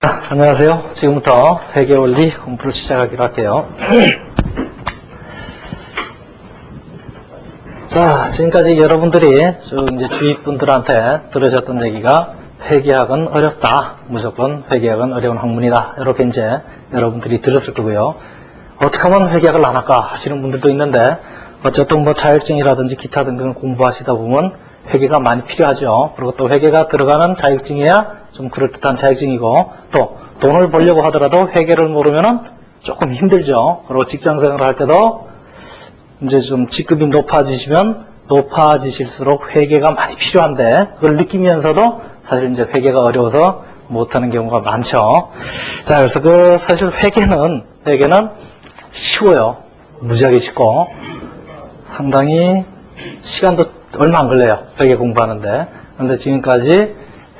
안녕하세요. 지금부터 회계원리 공부를 시작하기로 할게요. 자, 지금까지 여러분들이 쭉 이제 주위 분들한테 들으셨던 얘기가 회계학은 어렵다. 무조건 회계학은 어려운 학문이다. 이렇게 이제 여러분들이 들었을 거고요. 어떻게 하면 회계학을 안 할까 하시는 분들도 있는데, 어쨌든 뭐 자격증이라든지 기타 등등을 공부하시다 보면 회계가 많이 필요하죠. 그리고 또 회계가 들어가는 자격증이야 좀 그럴듯한 자격증이고, 또 돈을 벌려고 하더라도 회계를 모르면은 조금 힘들죠. 그리고 직장생활을 할 때도 이제 좀 직급이 높아지시면 높아지실수록 회계가 많이 필요한데, 그걸 느끼면서도 사실 이제 회계가 어려워서 못하는 경우가 많죠. 자, 그래서 사실 회계는 쉬워요. 무지하게 쉽고 상당히 시간도 얼마 안 걸려요. 회계 공부하는데. 그런데 지금까지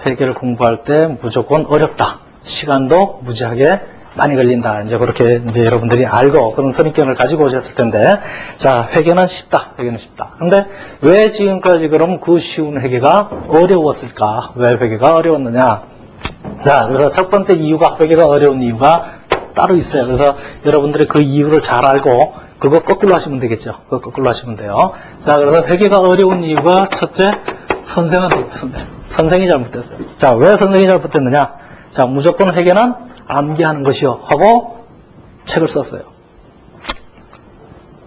회계를 공부할 때 무조건 어렵다. 시간도 무지하게 많이 걸린다. 이제 그렇게 이제 여러분들이 알고 그런 선입견을 가지고 오셨을 텐데, 자, 회계는 쉽다. 회계는 쉽다. 근데 왜 지금까지 그럼 그 쉬운 회계가 어려웠을까? 왜 회계가 어려웠느냐? 자, 그래서 첫 번째 이유가, 회계가 어려운 이유가 따로 있어요. 그래서 여러분들이 그 이유를 잘 알고 그거 거꾸로 하시면 되겠죠. 그거 거꾸로 하시면 돼요. 자, 그래서 회계가 어려운 이유가 첫째, 선생이 잘못됐어요. 자, 왜 선생이 잘못됐느냐? 자, 무조건 회계는 암기하는 것이요 하고 책을 썼어요.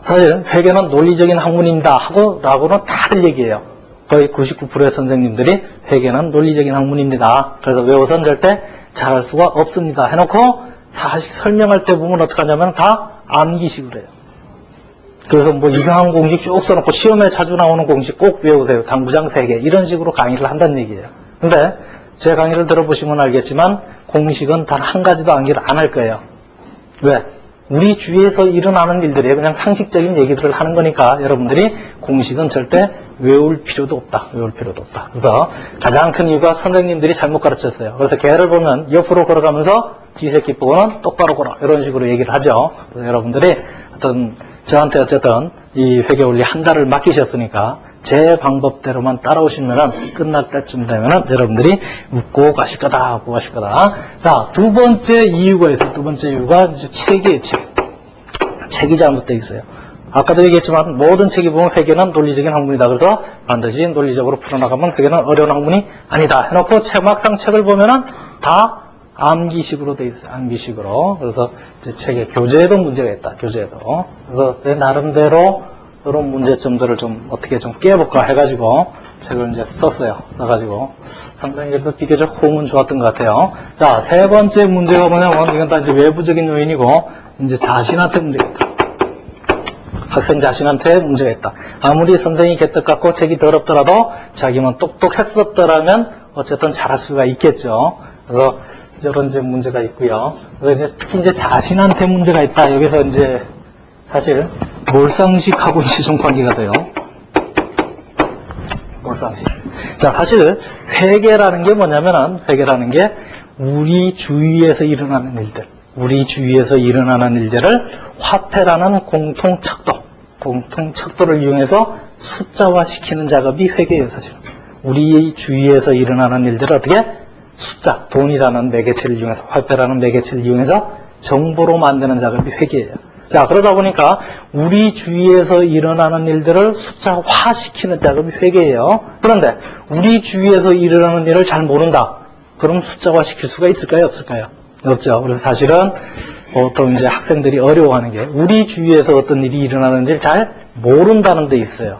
사실 회계는 논리적인 학문입니다 하고 라고는 다들 얘기해요. 거의 99%의 선생님들이 회계는 논리적인 학문입니다. 그래서 외워서는 절대 잘할 수가 없습니다 해놓고, 사실 설명할 때 보면 어떻게 하냐면 다 암기식으로 해요. 그래서 뭐 이상한 공식 쭉 써놓고 시험에 자주 나오는 공식 꼭 외우세요. 당부장 3개. 이런 식으로 강의를 한다는 얘기예요. 근데 제 강의를 들어보시면 알겠지만 공식은 단 한 가지도 암기를 안 할 거예요. 왜? 우리 주위에서 일어나는 일들이 그냥 상식적인 얘기들을 하는 거니까 여러분들이 공식은 절대 외울 필요도 없다. 외울 필요도 없다. 그래서 가장 큰 이유가 선생님들이 잘못 가르쳤어요. 그래서 개를 보면 옆으로 걸어가면서 쥐새끼 보고는 똑바로 걸어. 이런 식으로 얘기를 하죠. 그래서 여러분들이 저한테 어쨌든 이 회계원리 한 달을 맡기셨으니까 제 방법대로만 따라오시면은 끝날 때쯤 되면은 여러분들이 웃고 가실 거다, 웃고 가실 거다. 자, 두 번째 이유가 있어요. 두 번째 이유가 이제 책이에요, 책. 책이 잘못되어 있어요. 아까도 얘기했지만 모든 책이 보면 회계는 논리적인 학문이다. 그래서 반드시 논리적으로 풀어나가면 회계는 어려운 학문이 아니다 해놓고 막상 책을 보면은 다 암기식으로 되어 있어요. 암기식으로. 그래서 제 책에 교재에도 문제가 있다. 교재에도. 그래서 제 나름대로 이런 문제점들을 좀 어떻게 좀 깨볼까 해가지고 책을 이제 썼어요. 써가지고 상당히 그래도 비교적 호응은 좋았던 것 같아요. 자, 세 번째 문제가 뭐냐면 이건 다 이제 외부적인 요인이고, 이제 자신한테 문제가 있다. 학생 자신한테 문제가 있다. 아무리 선생이 개떡 같고 책이 더럽더라도 자기만 똑똑했었더라면 어쨌든 잘할 수가 있겠죠. 그래서 이런 이제 문제가 있고요. 그래서 이제 특히 이제 자신한테 문제가 있다. 여기서 이제 사실 몰상식하고 이제 좀 관계가 돼요. 몰상식. 자, 사실 회계라는 게 뭐냐면은, 회계라는 게 우리 주위에서 일어나는 일들을 화폐라는 공통척도를 이용해서 숫자화시키는 작업이 회계예요, 사실. 우리 주위에서 일어나는 일들을 어떻게? 숫자, 돈이라는 매개체를 이용해서, 화폐라는 매개체를 이용해서 정보로 만드는 작업이 회계예요. 자, 그러다 보니까 우리 주위에서 일어나는 일들을 숫자화시키는 작업이 회계예요. 그런데 우리 주위에서 일어나는 일을 잘 모른다. 그럼 숫자화시킬 수가 있을까요? 없을까요? 없죠. 그래서 사실은 보통 이제 학생들이 어려워하는 게 우리 주위에서 어떤 일이 일어나는지를 잘 모른다는 데 있어요.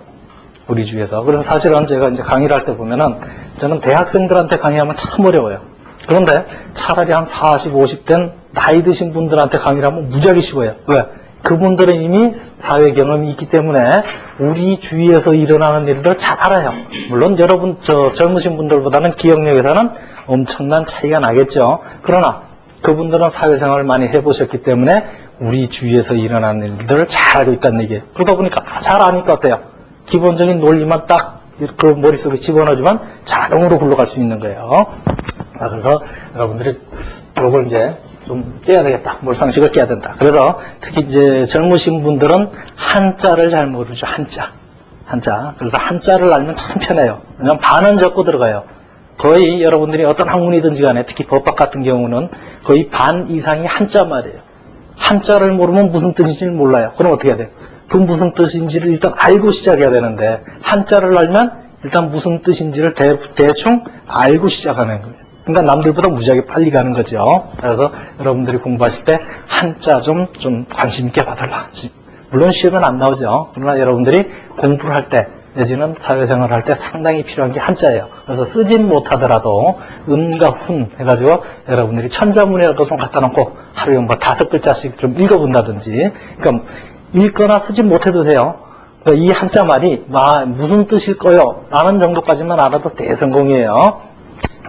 우리 주위에서. 그래서 사실은 제가 이제 강의를 할 때 보면은 저는 대학생들한테 강의하면 참 어려워요. 그런데 차라리 한 40, 50 된 나이 드신 분들한테 강의를 하면 무지하게 쉬워요. 왜? 그분들은 이미 사회 경험이 있기 때문에 우리 주위에서 일어나는 일들을 잘 알아요. 물론 여러분, 젊으신 분들보다는 기억력에서는 엄청난 차이가 나겠죠. 그러나 그분들은 사회생활을 많이 해보셨기 때문에 우리 주위에서 일어나는 일들을 잘 알고 있다는 얘기예요. 그러다 보니까 잘 아니까 어때요? 기본적인 논리만 딱 그 머릿속에 집어넣어주면 자동으로 굴러갈 수 있는 거예요. 그래서 여러분들이 이걸 이제 좀 깨야 되겠다. 몰상식을 깨야 된다. 그래서 특히 이제 젊으신 분들은 한자를 잘 모르죠. 한자. 그래서 한자를 알면 참 편해요. 왜냐면 반은 적고 들어가요. 거의 여러분들이 어떤 학문이든지 간에 특히 법학 같은 경우는 거의 반 이상이 한자 말이에요. 한자를 모르면 무슨 뜻인지를 몰라요. 그럼 어떻게 해야 돼요? 그 무슨 뜻인지를 일단 알고 시작해야 되는데 한자를 알면 일단 무슨 뜻인지를 대충 알고 시작하는 거예요. 그러니까 남들보다 무지하게 빨리 가는 거죠. 그래서 여러분들이 공부하실 때 한자 좀 관심 있게 봐달라. 물론 시험은 안 나오죠. 그러나 여러분들이 공부를 할 때 내지는 사회생활을 할 때 상당히 필요한 게 한자예요. 그래서 쓰진 못하더라도 은과 훈 해가지고 여러분들이 천자문이라도 좀 갖다 놓고 하루에 뭐 5글자씩 좀 읽어본다든지, 그러니까 읽거나 쓰진 못해도 돼요. 그러니까 이 한자 말이 무슨 뜻일 거요? 라는 정도까지만 알아도 대성공이에요.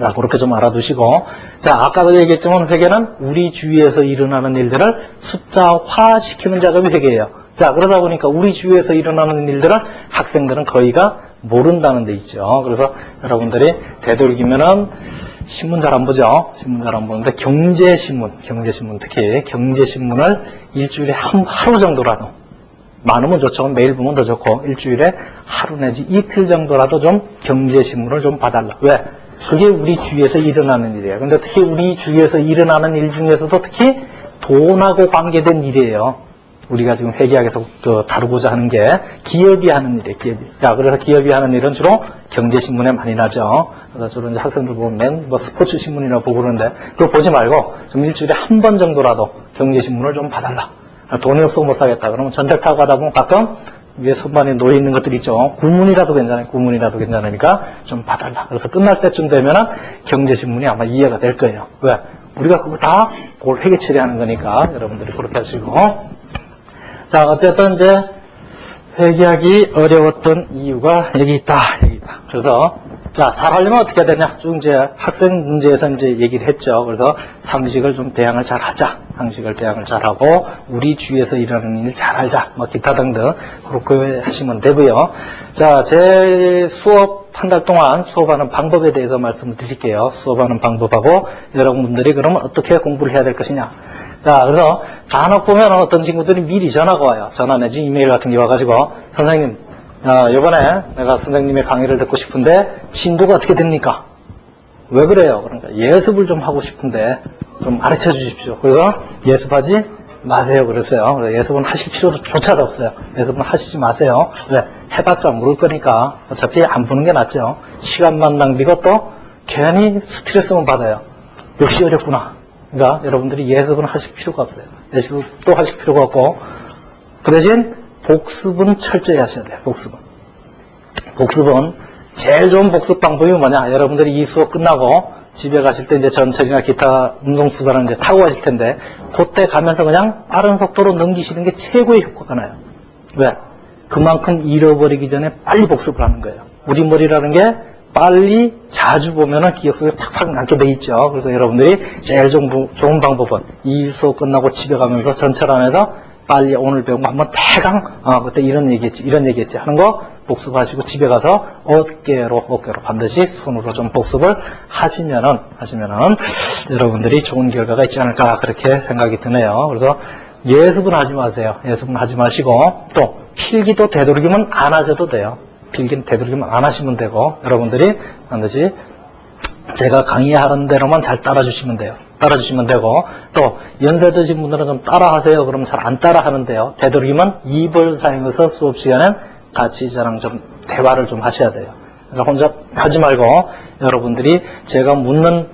자, 그렇게 좀 알아두시고. 자, 아까도 얘기했지만 회계는 우리 주위에서 일어나는 일들을 숫자화시키는 작업이 회계예요. 자, 그러다 보니까 우리 주위에서 일어나는 일들을 학생들은 거의가 모른다는 데 있죠. 그래서 여러분들이 되도록이면은 신문 잘 안 보죠. 신문 잘 안 보는데 경제신문 특히 경제신문을 일주일에 하루 정도라도, 많으면 좋죠. 매일 보면 더 좋고 일주일에 하루 내지 이틀 정도라도 좀 경제신문을 좀 봐달라. 왜? 그게 우리 주위에서 일어나는 일이에요. 근데 특히 우리 주위에서 일어나는 일 중에서도 특히 돈하고 관계된 일이에요. 우리가 지금 회계학에서 다루고자 하는 게 기업이 하는 일이에요. 그래서 기업이 하는 일은 주로 경제신문에 많이 나죠. 그래서 주로 이제 학생들 보면 스포츠 신문이나 보고 그러는데 그거 보지 말고 좀 일주일에 한 번 정도라도 경제신문을 좀 봐달라. 돈이 없어 못 사겠다. 그러면 전철 타고 가다 보면 가끔 위에 선반에 놓여 있는 것들 있죠. 구문이라도 괜찮아요. 구문이라도 괜찮으니까 좀 봐달라. 그래서 끝날 때쯤 되면은 경제신문이 아마 이해가 될 거예요. 왜? 우리가 그거 다 그걸 회계 처리하는 거니까 여러분들이 그렇게 하시고. 자, 어쨌든 이제 회계하기 어려웠던 이유가 여기 있다. 그래서 자, 잘하려면 어떻게 해야 되냐? 쭉 이제 학생 문제에서 이제 얘기를 했죠. 그래서 상식을 좀 대항을 잘 하자. 상식을 대항을 잘 하고, 우리 주위에서 일어나는 일 잘 알자. 뭐, 기타 등등. 그렇게 하시면 되고요. 자, 제 수업 한 달 동안 수업하는 방법에 대해서 말씀을 드릴게요. 수업하는 방법하고, 여러분들이 그러면 어떻게 공부를 해야 될 것이냐. 자, 그래서 간혹 보면 어떤 친구들이 미리 전화가 와요. 전화 내지 이메일 같은 게 와가지고, 선생님, 이번에 내가 선생님의 강의를 듣고 싶은데 진도가 어떻게 됩니까? 왜 그래요? 그러니까 예습을 좀 하고 싶은데 좀 가르쳐 주십시오. 그래서 예습하지 마세요. 그랬어요. 그래서 예습은 하실 필요조차도 없어요. 예습은 하시지 마세요. 왜? 해봤자 모를 거니까 어차피 안 보는 게 낫죠. 시간만 낭비고 또 괜히 스트레스만 받아요. 역시 어렵구나. 그러니까 여러분들이 예습은 하실 필요가 없어요. 예습도 하실 필요가 없고, 그 대신 복습은 철저히 하셔야 돼요. 복습은 제일 좋은 복습 방법이 뭐냐? 여러분들이 이 수업 끝나고 집에 가실 때 이제 전철이나 기타 운송수단을 이제 타고 가실 텐데, 그때 가면서 그냥 빠른 속도로 넘기시는 게 최고의 효과가 나요. 왜? 그만큼 잃어버리기 전에 빨리 복습을 하는 거예요. 우리 머리라는 게 빨리 자주 보면은 기억 속에 팍팍 남게 돼 있죠. 그래서 여러분들이 제일 좋은 방법은 이 수업 끝나고 집에 가면서 전철 안에서 빨리 오늘 배운 거 한번 대강, 그때 이런 얘기했지 하는 거 복습하시고 집에 가서 어깨로 반드시 손으로 좀 복습을 하시면은 여러분들이 좋은 결과가 있지 않을까 그렇게 생각이 드네요. 그래서 예습은 하지 마세요. 예습은 하지 마시고, 또 필기도 되도록이면 안 하셔도 돼요. 필기는 되도록이면 안 하시면 되고, 여러분들이 반드시 제가 강의하는 대로만 잘 따라주시면 돼요. 또 연세 드신 분들은 좀 따라하세요. 그러면 잘 안 따라 하는데요. 되도록이면 입을 사용해서 수업 시간엔 같이 저랑 좀 대화를 좀 하셔야 돼요. 그러니까 혼자 하지 말고 여러분들이 제가 묻는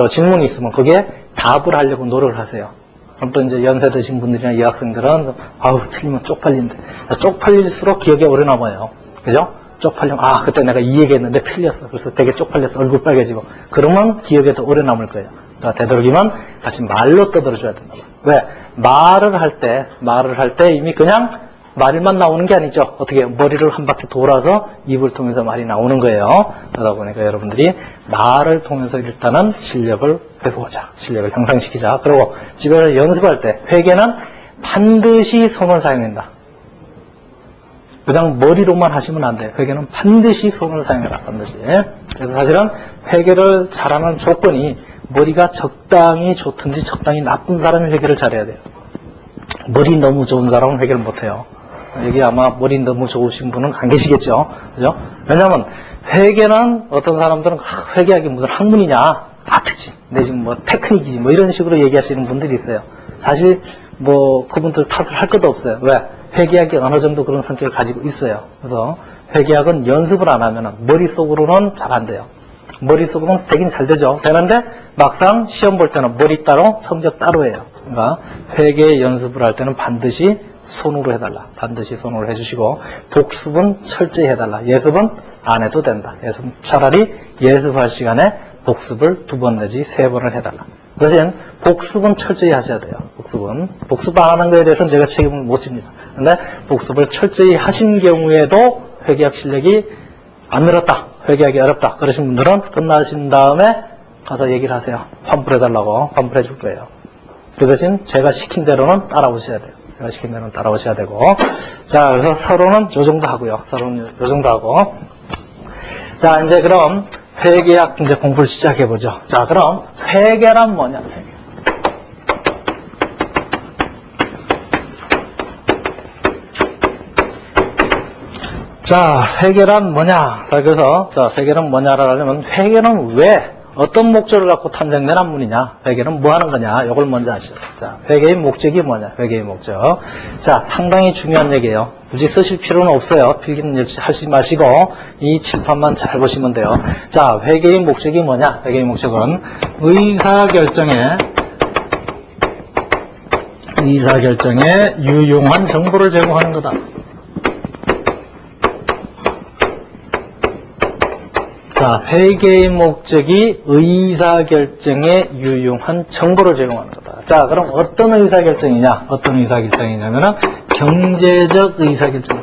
질문이 있으면 그게 답을 하려고 노력을 하세요. 그럼 또 이제 연세 드신 분들이나 여학생들은 틀리면 쪽팔린데, 쪽팔릴수록 기억에 오래 남아요. 그죠? 쪽팔리면 그때 내가 이 얘기했는데 틀렸어. 그래서 되게 쪽팔려서 얼굴 빨개지고, 그러면 기억에 더 오래 남을 거예요. 그러니까 되도록이면 같이 말로 떠들어줘야 된다. 왜? 말을 할 때 이미 그냥 말만 나오는 게 아니죠. 어떻게 머리를 한 바퀴 돌아서 입을 통해서 말이 나오는 거예요. 그러다 보니까 여러분들이 말을 통해서 일단은 실력을 회복하자. 실력을 향상시키자. 그리고 집에서 연습할 때 회계는 반드시 손을 사용한다. 그냥 머리로만 하시면 안 돼요. 회계는 반드시 손을 사용해라. 반드시. 그래서 사실은 회계를 잘하는 조건이 머리가 적당히 좋든지 적당히 나쁜 사람이 회계를 잘해야 돼요. 머리 너무 좋은 사람은 회계를 못해요. 여기 아마 머리 너무 좋으신 분은 안 계시겠죠. 그죠? 왜냐면 회계는 어떤 사람들은 회계학이 무슨 학문이냐, 아트지, 내지 뭐 테크닉이지, 뭐 이런 식으로 얘기하시는 분들이 있어요. 사실 뭐 그분들 탓을 할 것도 없어요. 왜? 회계학이 어느 정도 그런 성격을 가지고 있어요. 그래서 회계학은 연습을 안 하면 머릿속으로는 잘 안 돼요. 머릿속으로는 되긴 잘 되죠. 되는데 막상 시험 볼 때는 머리 따로 성적 따로예요. 그러니까 회계 연습을 할 때는 반드시 손으로 해달라. 반드시 손으로 해주시고 복습은 철저히 해달라. 예습은 안 해도 된다. 차라리 예습할 시간에 복습을 2번 내지 3번을 해달라. 대신 복습은 철저히 하셔야 돼요. 복습 안 하는 거에 대해서는 제가 책임을 못 집니다. 근데 복습을 철저히 하신 경우에도 회계학 실력이 안 늘었다, 회계하기 어렵다 그러신 분들은 끝나신 다음에 가서 얘기를 하세요. 환불해달라고 환불해 줄 거예요. 그 대신 제가 시킨 대로는 따라오셔야 돼요. 제가 시킨 대로는 따라오셔야 되고. 자, 그래서 서론은 요 정도 하고요. 서론은 요 정도 하고. 자, 이제 그럼 회계학 이제 공부를 시작해 보죠. 자, 그럼 회계란 뭐냐? 회계. 자, 회계란 뭐냐? 자, 그래서, 회계는 뭐냐를 하려면, 회계는 왜, 어떤 목적을 갖고 탄생된 학문이냐? 회계는 뭐 하는 거냐? 이걸 먼저 아시죠. 자, 회계의 목적이 뭐냐? 회계의 목적. 자, 상당히 중요한 얘기예요. 굳이 쓰실 필요는 없어요. 필기는 하지 마시고, 이 칠판만 잘 보시면 돼요. 자, 회계의 목적이 뭐냐? 회계의 목적은 의사결정에 유용한 정보를 제공하는 거다. 자, 회계의 목적이 의사결정에 유용한 정보를 제공하는 거다. 자, 그럼 어떤 의사결정이냐? 어떤 의사결정이냐면은 경제적 의사결정.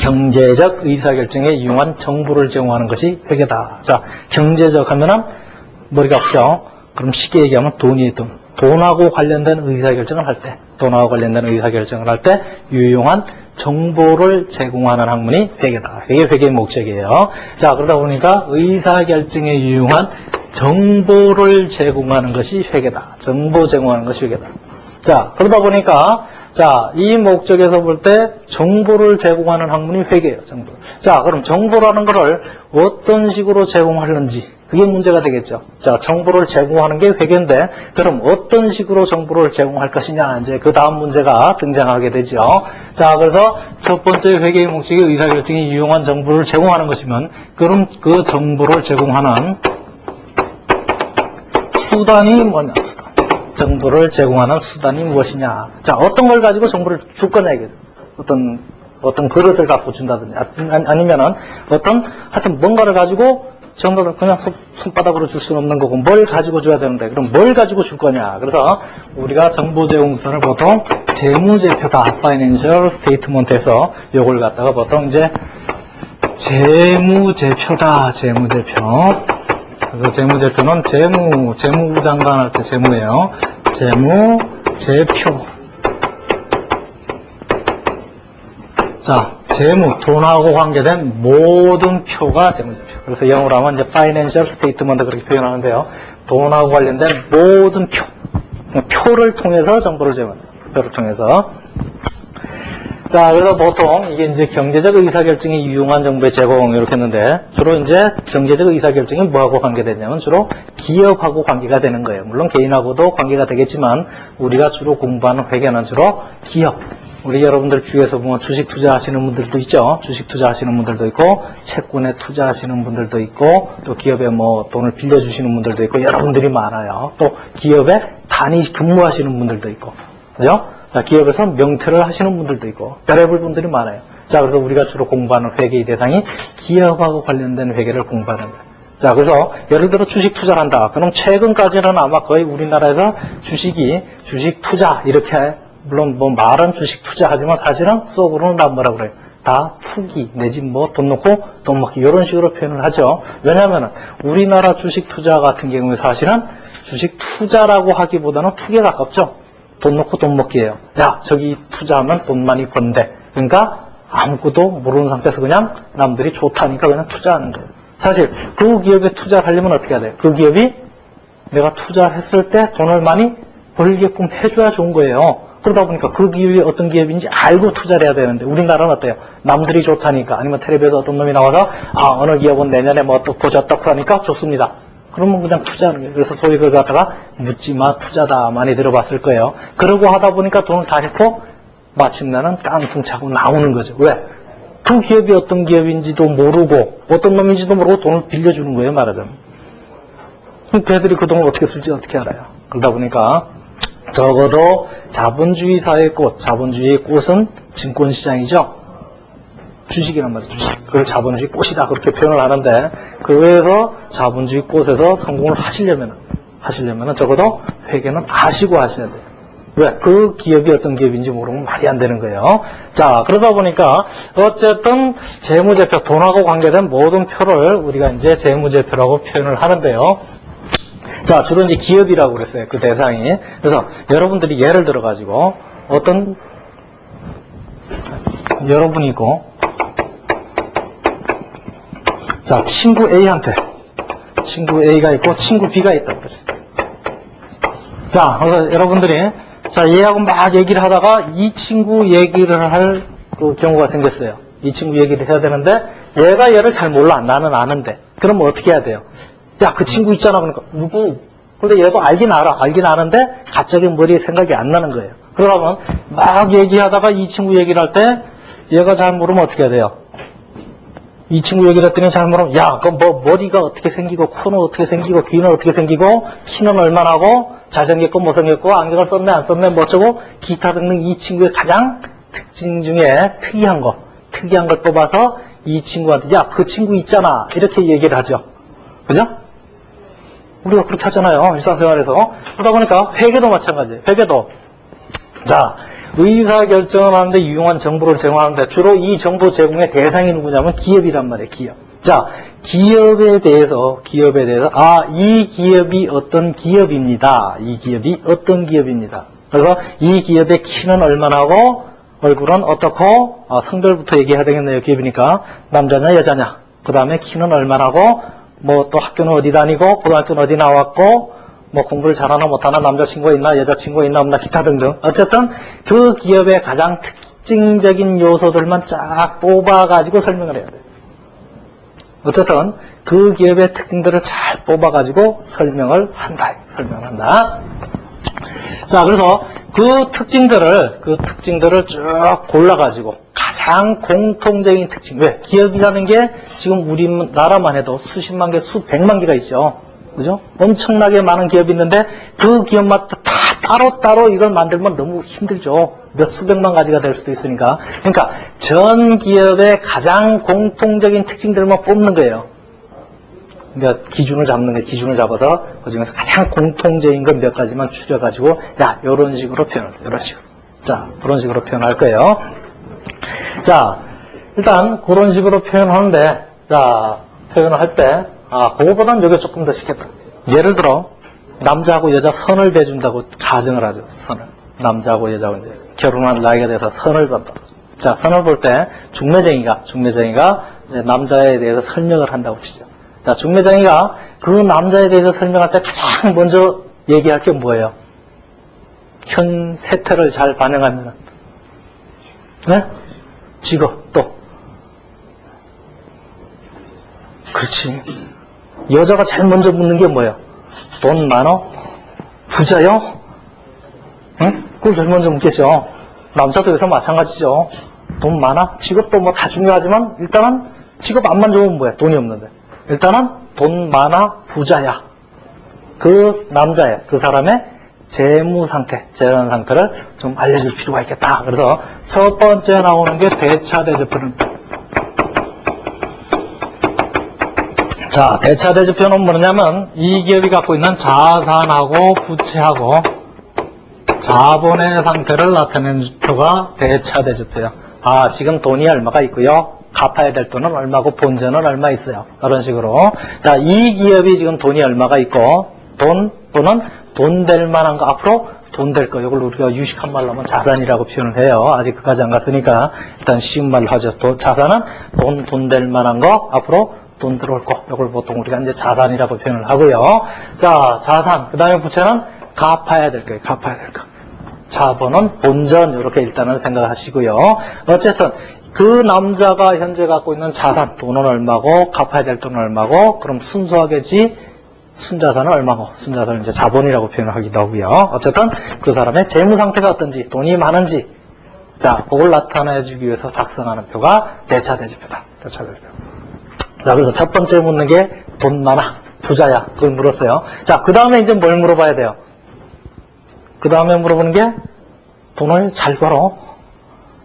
경제적 의사결정에 유용한 정보를 제공하는 것이 회계다. 자, 경제적 하면은 머리가 없죠? 그럼 쉽게 얘기하면 돈이 돈. 돈하고 관련된 의사결정을 할 때, 유용한 정보를 제공하는 학문이 회계다. 이게 회계의 목적이에요. 자, 그러다 보니까 의사결정에 유용한 정보를 제공하는 것이 회계다. 정보 제공하는 것이 회계다. 자, 그러다 보니까 자, 이 목적에서 볼 때 정보를 제공하는 학문이 회계예요. 정보. 자, 그럼 정보라는 것을 어떤 식으로 제공하는지 그게 문제가 되겠죠. 자, 정보를 제공하는 게 회계인데 그럼 어떤 식으로 정보를 제공할 것이냐 이제 그 다음 문제가 등장하게 되죠. 자, 그래서 첫 번째 회계의 목적이 의사결정에 유용한 정보를 제공하는 것이면 그럼 그 정보를 제공하는 수단이 뭐냐? 수단. 정보를 제공하는 수단이 무엇이냐? 자, 어떤 걸 가지고 정보를 줄 거냐 이게 어떤 그릇을 갖고 준다든지 아니면은 하여튼 뭔가를 가지고 정보를 그냥 손바닥으로 줄 수는 없는 거고 뭘 가지고 줘야 되는데 그럼 뭘 가지고 줄 거냐? 그래서 우리가 정보 제공 수단을 보통 재무제표다, Financial Statement에서 요걸 갖다가 보통 이제 재무제표다, 재무제표. 그래서 재무제표는 재무부 장관 할 때 재무예요. 재무제표. 자, 재무, 돈하고 관계된 모든 표가 재무제표. 그래서 영어로 하면 이제 Financial Statement 그렇게 표현하는데요. 돈하고 관련된 모든 표를 통해서 정보를 제공합니다. 표를 통해서. 자, 그래서 보통 이게 이제 경제적 의사결정에 유용한 정보의 제공 이렇게 했는데 주로 이제 경제적 의사결정이 뭐하고 관계되냐면 주로 기업하고 관계가 되는 거예요. 물론 개인하고도 관계가 되겠지만 우리가 주로 공부하는 회계는 주로 기업. 우리 여러분들 주위에서 보면 주식 투자하시는 분들도 있죠. 주식 투자하시는 분들도 있고 채권에 투자하시는 분들도 있고 또 기업에 뭐 돈을 빌려주시는 분들도 있고 여러분들이 많아요. 또 기업에 단위 근무하시는 분들도 있고 그죠? 자, 기업에서 명퇴를 하시는 분들도 있고 별의별 분들이 많아요. 자, 그래서 우리가 주로 공부하는 회계의 대상이 기업하고 관련된 회계를 공부하는 거예요. 자, 그래서 예를 들어 주식 투자를 한다. 그럼 최근까지는 아마 거의 우리나라에서 주식 투자 이렇게 물론 뭐 말은 주식 투자하지만 사실은 속으로는 다 뭐라 그래요? 다 투기 내지 뭐 돈 넣고 돈 먹기 이런 식으로 표현을 하죠. 왜냐하면 우리나라 주식 투자 같은 경우에 사실은 주식 투자라고 하기보다는 투기에 가깝죠. 돈 넣고 돈 먹기예요. 야, 저기 투자하면 돈 많이 번대. 그러니까 아무것도 모르는 상태에서 그냥 남들이 좋다니까 그냥 투자하는 거예요. 사실 그 기업에 투자를 하려면 어떻게 해야 돼요? 그 기업이 내가 투자를 했을 때 돈을 많이 벌게끔 해줘야 좋은 거예요. 그러다 보니까 그 기업이 어떤 기업인지 알고 투자를 해야 되는데 우리나라는 어때요? 남들이 좋다니까 아니면 텔레비에서 어떤 놈이 나와서 어느 기업은 내년에 뭐 어떻고 저떻고 하니까 좋습니다. 그러면 그냥 투자하는 거예요. 그래서 소위 그걸 갖다가 묻지마 투자다 많이 들어봤을 거예요. 그러고 하다 보니까 돈을 다 잃고 마침내는 깡통 차고 나오는 거죠. 왜? 그 기업이 어떤 기업인지도 모르고 어떤 놈인지도 모르고 돈을 빌려주는 거예요, 말하자면. 그럼 걔들이 그 돈을 어떻게 쓸지 어떻게 알아요? 그러다 보니까 적어도 자본주의 사회의 꽃, 자본주의의 꽃은 증권시장이죠. 주식이란 말이에요, 주식. 그걸 자본주의 꽃이다 그렇게 표현을 하는데 그 외에서 자본주의 꽃에서 성공을 하시려면 적어도 회계는 아시고 하셔야 돼요. 왜? 그 기업이 어떤 기업인지 모르면 말이 안 되는 거예요. 자, 그러다 보니까 어쨌든 재무제표, 돈하고 관계된 모든 표를 우리가 이제 재무제표라고 표현을 하는데요. 자, 주로 이제 기업이라고 그랬어요. 그 대상이. 그래서 여러분들이 예를 들어가지고 어떤 여러분이고 자, 친구 A한테 친구 A가 있고 친구 B가 있다 그러지. 자, 그래서 여러분들이 자, 얘하고 막 얘기를 하다가 이 친구 얘기를 할 그 경우가 생겼어요. 이 친구 얘기를 해야 되는데 얘가 얘를 잘 몰라. 나는 아는데. 그럼 어떻게 해야 돼요? 야, 그 친구 있잖아. 그러니까 누구? 근데 얘도 알긴 알아. 알긴 아는데 갑자기 머리에 생각이 안 나는 거예요. 그러면 막 얘기하다가 이 친구 얘기를 할 때 얘가 잘 모르면 어떻게 해야 돼요? 이 친구 얘기를 했더니 잘 모르면 야, 그 뭐 머리가 어떻게 생기고 코는 어떻게 생기고 귀는 어떻게 생기고 키는 얼마나 하고 잘생겼고 못생겼고 안경을 썼네 안 썼네 뭐 어쩌고 기타 등등 이 친구의 가장 특징 중에 특이한 걸 뽑아서 이 친구한테 야, 그 친구 있잖아 이렇게 얘기를 하죠. 그죠? 우리가 그렇게 하잖아요. 일상생활에서. 그러다 보니까 회계도 마찬가지예요. 회계도 자, 의사결정을 하는데 유용한 정보를 제공하는데 주로 이 정보 제공의 대상이 누구냐면 기업이란 말이에요. 기업. 자, 기업에 대해서 이 기업이 어떤 기업입니다. 이 기업이 어떤 기업입니다. 그래서 이 기업의 키는 얼마나 하고 얼굴은 어떻고 성별부터 얘기해야 되겠네요. 기업이니까 남자냐 여자냐 그 다음에 키는 얼마나 하고 뭐 또 학교는 어디 다니고 고등학교는 어디 나왔고 뭐 공부를 잘하나 못하나 남자친구가 있나 여자친구가 있나 없나 기타 등등 어쨌든 그 기업의 가장 특징적인 요소들만 쫙 뽑아가지고 설명을 해야 돼요. 어쨌든 그 기업의 특징들을 잘 뽑아가지고 설명을 한다. 자, 그래서 그 특징들을 쭉 골라가지고 가장 공통적인 특징. 왜? 기업이라는 게 지금 우리나라만 해도 수십만 개, 수백만 개가 있죠. 그죠? 엄청나게 많은 기업이 있는데 그 기업마다 다 따로따로 이걸 만들면 너무 힘들죠. 몇 수백만 가지가 될 수도 있으니까. 그러니까 전 기업의 가장 공통적인 특징들만 뽑는 거예요. 그러니까 기준을 잡아서 그 중에서 가장 공통적인 건 몇 가지만 추려가지고 야, 요런 식으로 표현을 해. 요런 식으로. 자, 그런 식으로 표현할 거예요. 자, 일단 그런 식으로 표현하는데 자, 표현을 할 때 그거보다는 여기 조금 더 쉽겠다. 예를 들어 남자하고 여자 선을 배준다고 가정을 하죠. 선을. 남자하고 여자하고 이제 결혼한 나이가 돼서 선을 본다. 자, 선을 볼 때 중매쟁이가 이제 남자에 대해서 설명을 한다고 치죠. 자, 중매쟁이가 그 남자에 대해서 설명할 때 가장 먼저 얘기할 게 뭐예요? 현 세태를 잘 반영하면 네? 직업 또 그렇지. 여자가 제일 먼저 묻는 게 뭐예요? 돈 많어? 부자요? 응? 그걸 제일 먼저 묻겠죠. 남자도 여기서 마찬가지죠. 돈 많아? 직업도 뭐 다 중요하지만 일단은 직업 안 만져보면 뭐야? 돈이 없는데. 일단은 돈 많아? 부자야. 그 남자의, 그 사람의 재무 상태를 좀 알려줄 필요가 있겠다. 그래서 첫 번째 나오는 게 대차대조표는. 자, 대차대조표는 뭐냐면 이 기업이 갖고 있는 자산하고 부채하고 자본의 상태를 나타내는 표가 대차대조표야. 지금 돈이 얼마가 있고요. 갚아야 될 돈은 얼마고 본전은 얼마 있어요. 그런 식으로. 자, 이 기업이 지금 돈이 얼마가 있고 돈 또는 돈 될 만한 거 앞으로 돈 될 거. 이걸 우리가 유식한 말로 하면 자산이라고 표현을 해요. 아직 그까지 안 갔으니까 일단 쉬운 말로 하죠. 자산은 돈 될 만한 거 앞으로 돈 들어올 거. 이걸 보통 우리가 이제 자산이라고 표현을 하고요. 자, 자산. 그 다음에 부채는 갚아야 될 거예요. 갚아야 될 거. 자본은 본전 이렇게 일단은 생각하시고요. 어쨌든 그 남자가 현재 갖고 있는 자산 돈은 얼마고 갚아야 될 돈은 얼마고 그럼 순수하게지 순자산은 얼마고 순자산은 이제 자본이라고 표현을 하기도 하고요. 어쨌든 그 사람의 재무 상태가 어떤지 돈이 많은지 자 그걸 나타내주기 위해서 작성하는 표가 대차대조표다. 대차대조표. 자 그래서 첫 번째 묻는 게 돈 많아 부자야 그걸 물었어요. 자 그 다음에 이제 뭘 물어봐야 돼요? 그 다음에 물어보는 게 돈을 잘 벌어.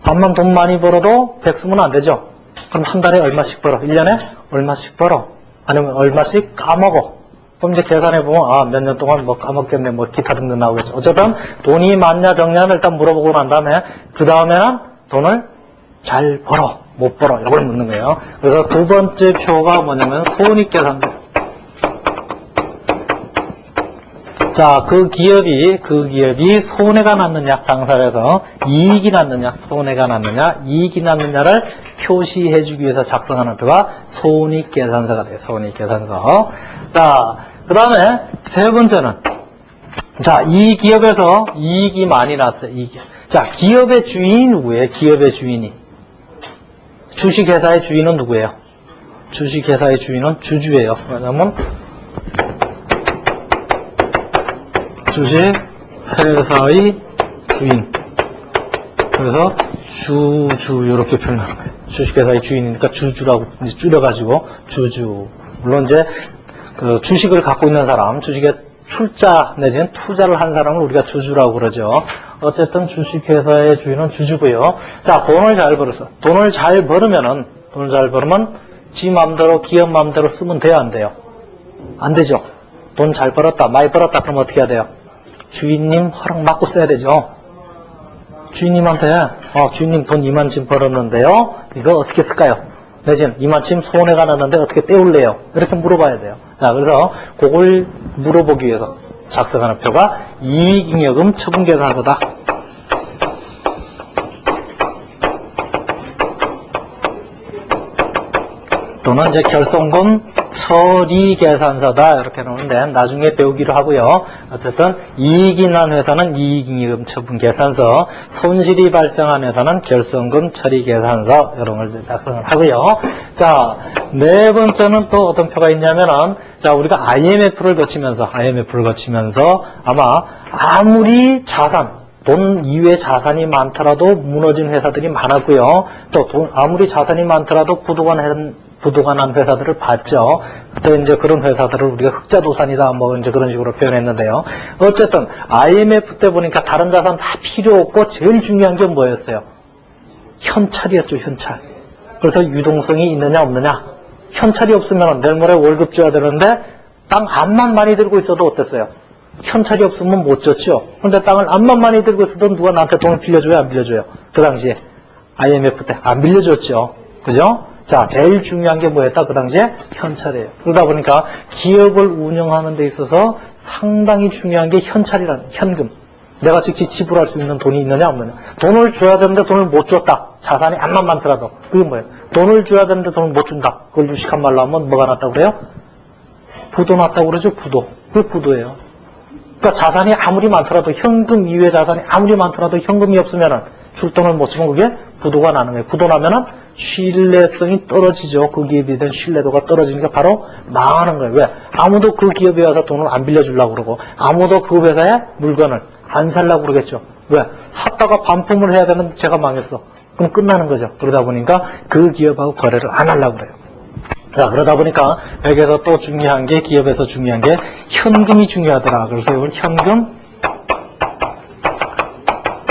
암만 돈 많이 벌어도 100 쓰면 안 되죠. 그럼 한 달에 얼마씩 벌어? 1년에 얼마씩 벌어? 아니면 얼마씩 까먹어? 그럼 이제 계산해보면 아 몇 년 동안 뭐 까먹겠네 뭐 기타 등등 나오겠죠. 어쨌든 돈이 많냐 적냐를 일단 물어보고 난 다음에 그 다음에는 돈을 잘 벌어 못 벌어 이걸 묻는 거예요. 그래서 두 번째 표가 뭐냐면 손익계산표. 자, 그 기업이 손해가 났느냐, 장사를 해서 이익이 났느냐, 손해가 났느냐, 이익이 났느냐를 표시해주기 위해서 작성하는 표가 손익계산서가 돼요. 손익계산서. 자, 그 다음에 세 번째는, 자, 이 기업에서 이익이 많이 났어요. 자, 기업의 주인이 누구예요? 기업의 주인이. 주식회사의 주인은 누구예요? 주식회사의 주인은 주주예요. 왜냐면, 주식회사의 주인. 그래서 주주 이렇게 표현하는 거예요. 주식회사의 주인이니까 주주라고 이제 줄여가지고 주주. 물론 이제 그 주식을 갖고 있는 사람, 주식에 출자 내지는 투자를 한 사람을 우리가 주주라고 그러죠. 어쨌든 주식회사의 주인은 주주고요. 자, 돈을 잘 벌어서 돈을 잘 벌으면 지 맘대로 기업 맘대로 쓰면 돼요, 안 돼요? 안 되죠. 돈 잘 벌었다, 많이 벌었다 그러면 어떻게 해야 돼요? 주인님 허락 받고 써야 되죠. 주인님한테 주인님 돈 이만큼 벌었는데요. 이거 어떻게 쓸까요? 내지는 이만큼 손해가 났는데 어떻게 떼울래요? 이렇게 물어봐야 돼요. 자, 그래서 그걸 물어보기 위해서 작성하는 표가 이익잉여금 처분계산서다. 또는 이제 결손금 처리계산서다 이렇게 나오는데 나중에 배우기로 하고요. 어쨌든 이익이 난 회사는 이익잉여금 처분계산서, 손실이 발생한 회사는 결손금 처리계산서 이런 걸 작성을 하고요. 자, 네 번째는 또 어떤 표가 있냐면은 자 우리가 IMF를 거치면서 아마 아무리 돈 이외에 자산이 많더라도 무너진 회사들이 많았고요. 또 아무리 자산이 많더라도 부도가 난 회사들을 봤죠. 그때 이제 그런 회사들을 우리가 흑자도산이다 뭐 이제 그런 식으로 표현했는데요. 어쨌든 IMF 때 보니까 다른 자산 다 필요 없고 제일 중요한 게 뭐였어요? 현찰이었죠, 현찰. 그래서 유동성이 있느냐 없느냐. 현찰이 없으면 내일 모레 월급 줘야 되는데 땅 암만 많이 들고 있어도 어땠어요? 현찰이 없으면 못 줬죠. 그런데 땅을 암만 많이 들고 있어도 누가 나한테 돈을 빌려줘요, 안 빌려줘요? 그 당시에 IMF 때 안 빌려줬죠. 그죠? 자, 제일 중요한 게 뭐였다? 그 당시에 현찰이에요. 그러다 보니까 기업을 운영하는 데 있어서 상당히 중요한 게 현찰이라는, 현금. 내가 즉시 지불할 수 있는 돈이 있느냐 없느냐. 돈을 줘야 되는데 돈을 못 줬다. 자산이 암만 많더라도. 그게 뭐예요? 돈을 줘야 되는데 돈을 못 준다. 그걸 유식한 말로 하면 뭐가 났다고 그래요? 부도 났다고 그러죠, 부도. 그게 부도예요. 그러니까 자산이 아무리 많더라도 현금 이외 자산이 아무리 많더라도 현금이 없으면은 줄 돈을 못 주면 그게 부도가 나는 거예요. 부도 나면은 신뢰성이 떨어지죠. 그 기업에 대한 신뢰도가 떨어지니까 바로 망하는 거예요. 왜? 아무도 그 기업에 와서 돈을 안 빌려주려고 그러고 아무도 그 회사의 물건을 안 살려고 그러겠죠. 왜? 샀다가 반품을 해야 되는데 제가 망했어. 그럼 끝나는 거죠. 그러다 보니까 그 기업하고 거래를 안 하려고 그래요. 자, 그러다 보니까 여기에서 또 중요한 게 기업에서 중요한 게 현금이 중요하더라. 그래서 이걸 현금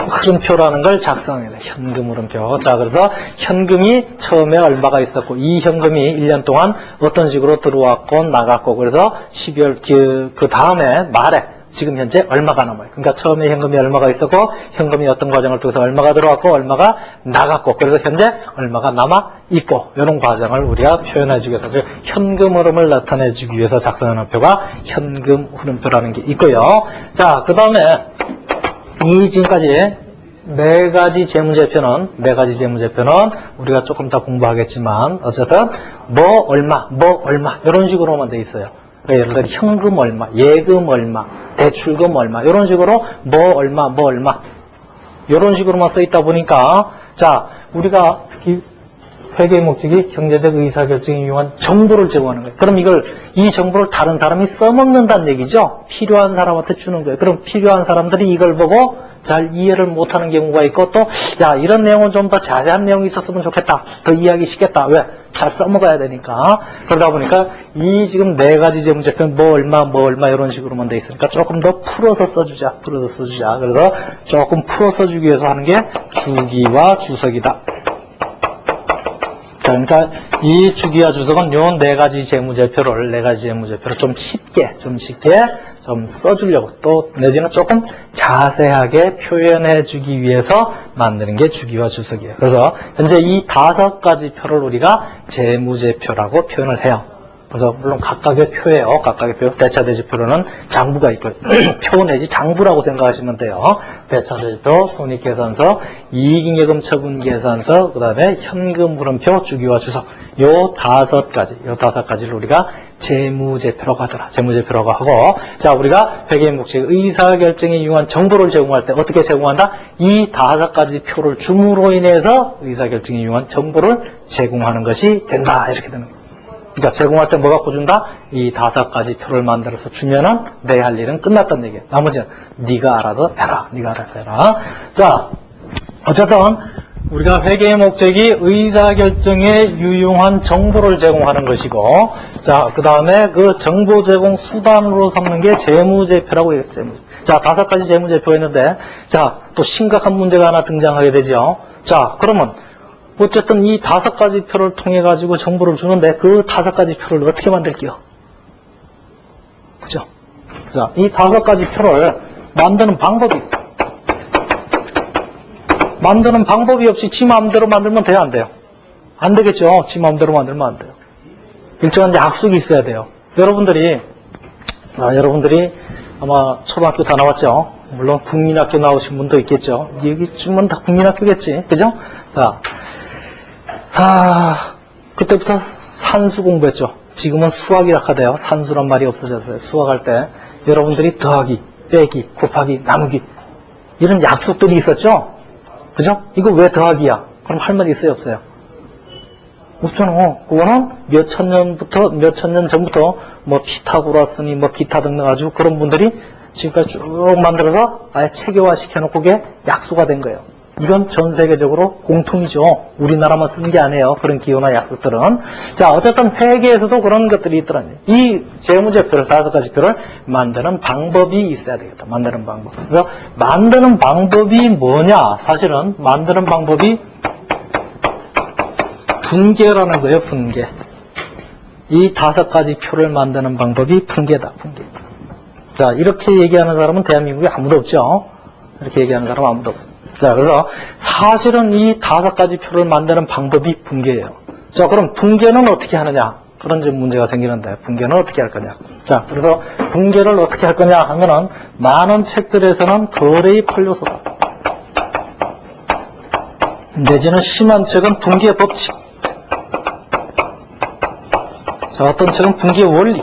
흐름표라는 걸 작성해야 돼. 현금 흐름표. 자, 그래서 현금이 처음에 얼마가 있었고 이 현금이 1년 동안 어떤 식으로 들어왔고 나갔고 그래서 12월 그 다음에 말에 지금 현재 얼마가 남아요. 그러니까 처음에 현금이 얼마가 있었고 현금이 어떤 과정을 통해서 얼마가 들어왔고 얼마가 나갔고 그래서 현재 얼마가 남아 있고 이런 과정을 우리가 표현해 주기 위해서 즉 현금 흐름을 나타내 주기 위해서 작성하는 표가 현금 흐름표라는 게 있고요. 자, 그 다음에 이 지금까지 네 가지 재무제표는 우리가 조금 더 공부하겠지만 어쨌든 뭐 얼마 이런 식으로만 돼 있어요. 그러니까 예를 들어 현금 얼마, 예금 얼마, 대출금 얼마 이런 식으로 뭐 얼마 이런 식으로만 써 있다 보니까, 자, 우리가 이 회계의 목적이 경제적 의사결정에 유용한 정보를 제공하는 거예요. 그럼 이 정보를 다른 사람이 써먹는다는 얘기죠. 필요한 사람한테 주는 거예요. 그럼 필요한 사람들이 이걸 보고 잘 이해를 못하는 경우가 있고, 또 야, 이런 내용은 좀 더 자세한 내용이 있었으면 좋겠다, 더 이해하기 쉽겠다. 왜? 잘 써먹어야 되니까. 그러다 보니까 이 지금 4가지 재무제표는 뭐 얼마 이런 식으로만 돼 있으니까 조금 더 풀어서 써주자. 그래서 조금 풀어서 주기 위해서 하는 게 주기와 주석이다. 그러니까 이 주기와 주석은 요 4가지 재무제표를 좀 쉽게 좀 써주려고, 또 내지는 조금 자세하게 표현해 주기 위해서 만드는 게 주기와 주석이에요. 그래서 현재 이 5가지 표를 우리가 재무제표라고 표현을 해요. 그래서 물론 각각의 표예요. 각각의 표. 대차대조표로는 장부가 있고 표 내지 장부라고 생각하시면 돼요. 대차대조표, 손익계산서, 이익잉여금 처분계산서, 그 다음에 현금흐름표, 주기와 주석. 요 5가지를 우리가 재무제표라고 하더라. 재무제표라고 하고, 자, 우리가 회계의 목적, 의사결정에 유용한 정보를 제공할 때 어떻게 제공한다? 이 5가지 표를 줌으로 인해서 의사결정에 유용한 정보를 제공하는 것이 된다. 이렇게 되는 거예요. 그러니까 제공할 때 뭐 갖고 준다? 이 5가지 표를 만들어서 주면은 내 할 일은 끝났다는 얘기예요. 나머지는 네가 알아서 해라. 자, 어쨌든 우리가 회계의 목적이 의사결정에 유용한 정보를 제공하는 것이고, 자, 그 다음에 그 정보 제공 수단으로 삼는 게 재무제표라고 했어요. 자, 5가지 재무제표가 있는데, 자, 또 심각한 문제가 하나 등장하게 되죠. 자, 그러면 어쨌든 이 5가지 표를 통해 가지고 정보를 주는데 그 5가지 표를 어떻게 만들게요? 그죠? 자, 이 5가지 표를 만드는 방법이 있어요. 만드는 방법이 없이 지 마음대로 만들면 돼요, 안 돼요? 안 되겠죠? 지 마음대로 만들면 안 돼요. 일정한 약속이 있어야 돼요. 여러분들이 아마 초등학교 다 나왔죠? 물론 국민학교 나오신 분도 있겠죠? 여기쯤은 다 국민학교겠지, 그죠? 자, 그때부터 산수 공부했죠. 지금은 수학이라 하대요. 산수란 말이 없어졌어요. 수학할 때 여러분들이 더하기, 빼기, 곱하기, 나누기 이런 약속들이 있었죠. 그죠? 이거 왜 더하기야? 그럼 할 말이 있어요, 없어요? 없잖아. 그거는 몇 천 년 전부터 뭐 피타고라스니 뭐 기타 등등 아주 그런 분들이 지금까지 쭉 만들어서 아예 체계화 시켜놓고 그게 약소가 된 거예요. 이건 전 세계적으로 공통이죠. 우리나라만 쓰는 게 아니에요. 그런 기호나 약속들은. 자, 어쨌든 회계에서도 그런 것들이 있더라고요. 이 재무제표를 5가지 표를 만드는 방법이 있어야 되겠다. 만드는 방법. 그래서 만드는 방법이 뭐냐? 사실은 만드는 방법이 분계라는 거예요. 분계. 이 5가지 표를 만드는 방법이 분계다. 분계. 자, 이렇게 얘기하는 사람은 대한민국에 아무도 없죠. 이렇게 얘기하는 사람은 아무도 없어요. 자, 그래서 사실은 이 5가지 표를 만드는 방법이 분계예요. 자, 그럼 분계는 어떻게 하느냐? 그런 좀 문제가 생기는데, 분계는 어떻게 할 거냐? 자, 그래서 분계를 어떻게 할 거냐 하면은, 많은 책들에서는 거래의 판료소다. 내지는 심한 책은 분계 법칙. 자, 어떤 책은 분계 원리.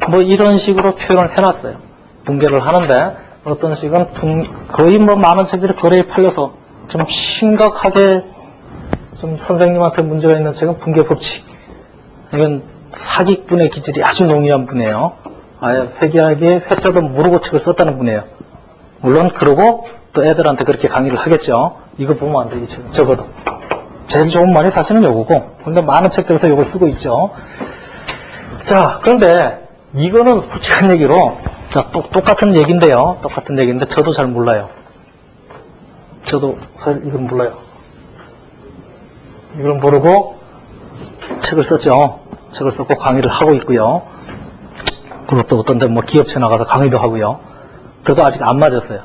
뭐 이런 식으로 표현을 해놨어요. 분계를 하는데, 어떤 식은 거의 뭐 많은 책들이 거래에 팔려서 좀 심각하게 좀 선생님한테 문제가 있는 책은 분계 법칙. 이건 사기꾼의 기질이 아주 농후한 분이에요. 아예 회계하기에 회자도 모르고 책을 썼다는 분이에요. 물론 그러고 또 애들한테 그렇게 강의를 하겠죠. 이거 보면 안 돼, 이 책은. 적어도. 제일 좋은 말이 사실은 요거고. 근데 많은 책들에서 이걸 쓰고 있죠. 자, 그런데 이거는 솔직한 얘기로 자, 똑같은 얘기인데요. 똑같은 얘기인데 저도 잘 몰라요. 저도 사실 이건 몰라요. 이걸 모르고 책을 썼죠. 책을 썼고 강의를 하고 있고요. 그리고 또 어떤 데 뭐 기업체 나가서 강의도 하고요. 그래도 아직 안 맞았어요.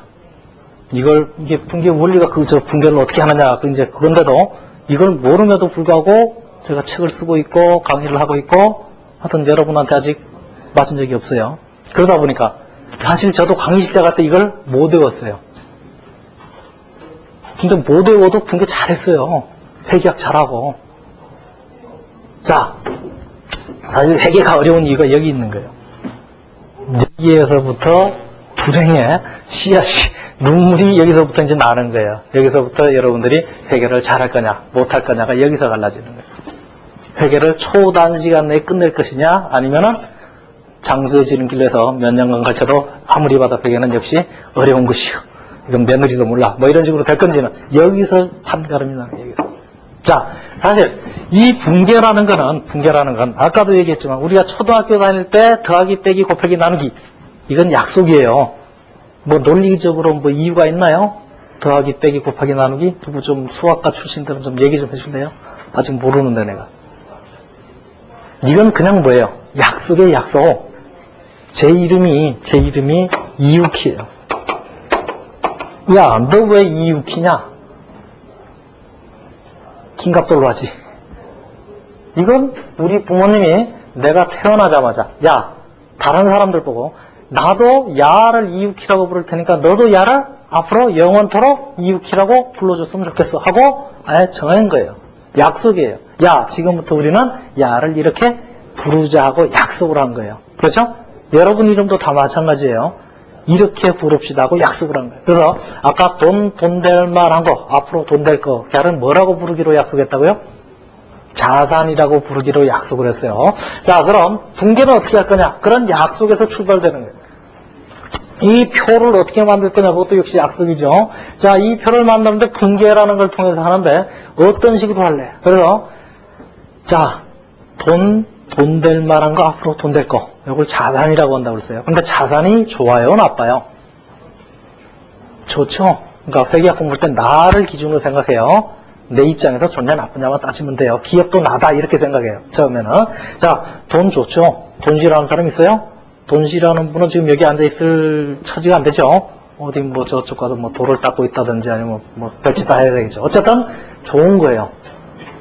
이게 분계 원리가 저 분계를 어떻게 하느냐, 그건데도 이걸 모름에도 불구하고 제가 책을 쓰고 있고 강의를 하고 있고 하여튼 여러분한테 아직 맞은 적이 없어요. 그러다 보니까 사실 저도 강의 시작할 때 이걸 못 외웠어요. 근데 못 외워도 분계 잘했어요. 회계학 잘하고. 자, 사실 회계가 어려운 이유가 여기 있는 거예요. 여기에서부터 불행의 씨앗이, 눈물이 여기서부터 이제 나는 거예요. 여기서부터 여러분들이 회개를 잘할 거냐, 못할 거냐가 여기서 갈라지는 거예요. 회개를 초단시간 내에 끝낼 것이냐, 아니면은 장수해지는 길로 해서 몇 년간 걸쳐도 아무리 봐도 회개는 역시 어려운 것이요. 이건 며느리도 몰라. 뭐 이런 식으로 될 건지는 여기서 판가름이 나는 거예요. 여기서. 자, 사실 이 분계라는 건 아까도 얘기했지만 우리가 초등학교 다닐 때 더하기, 빼기, 곱하기, 나누기 이건 약속이에요. 뭐 논리적으로 뭐 이유가 있나요? 더하기, 빼기, 곱하기, 나누기? 누구 좀 수학과 출신들은 좀 얘기 좀 해줄래요? 아직 모르는데 내가. 이건 그냥 뭐예요? 약속의 약속. 제 이름이 이유키예요. 야, 너 왜 이유키냐? 긴갑돌로 하지. 이건 우리 부모님이 내가 태어나자마자 야, 다른 사람들 보고 나도 야를 이유키라고 부를 테니까 너도 야를 앞으로 영원토록 이유키라고 불러줬으면 좋겠어 하고 아예 정한 거예요. 약속이에요. 야, 지금부터 우리는 야를 이렇게 부르자 하고 약속을 한 거예요. 그렇죠? 여러분 이름도 다 마찬가지예요. 이렇게 부릅시다 하고 약속을 한 거예요. 그래서 아까 돈 될 만한 거, 앞으로 돈 될 거, 걔를 뭐라고 부르기로 약속했다고요? 자산이라고 부르기로 약속을 했어요. 자, 그럼 분계는 어떻게 할 거냐? 그런 약속에서 출발되는 거예요. 이 표를 어떻게 만들 거냐? 그것도 역시 약속이죠. 자, 이 표를 만드는데 분계라는 걸 통해서 하는데 어떤 식으로 할래? 그래서 자, 돈 될 만한 거, 앞으로 돈 될 거. 이걸 자산이라고 한다고 그랬어요. 근데 자산이 좋아요, 나빠요? 좋죠. 그러니까 회계학 공부할 때 나를 기준으로 생각해요. 내 입장에서 좋냐 나쁘냐만 따지면 돼요. 기업도 나다 이렇게 생각해요. 처음에는. 자, 돈 좋죠. 돈 싫어하는 사람 있어요? 돈 싫어하는 분은 지금 여기 앉아있을 처지가 안 되죠. 어디 뭐 저쪽 가서 뭐 돌을 닦고 있다든지 아니면 뭐 별짓 다 해야 되겠죠. 어쨌든 좋은 거예요.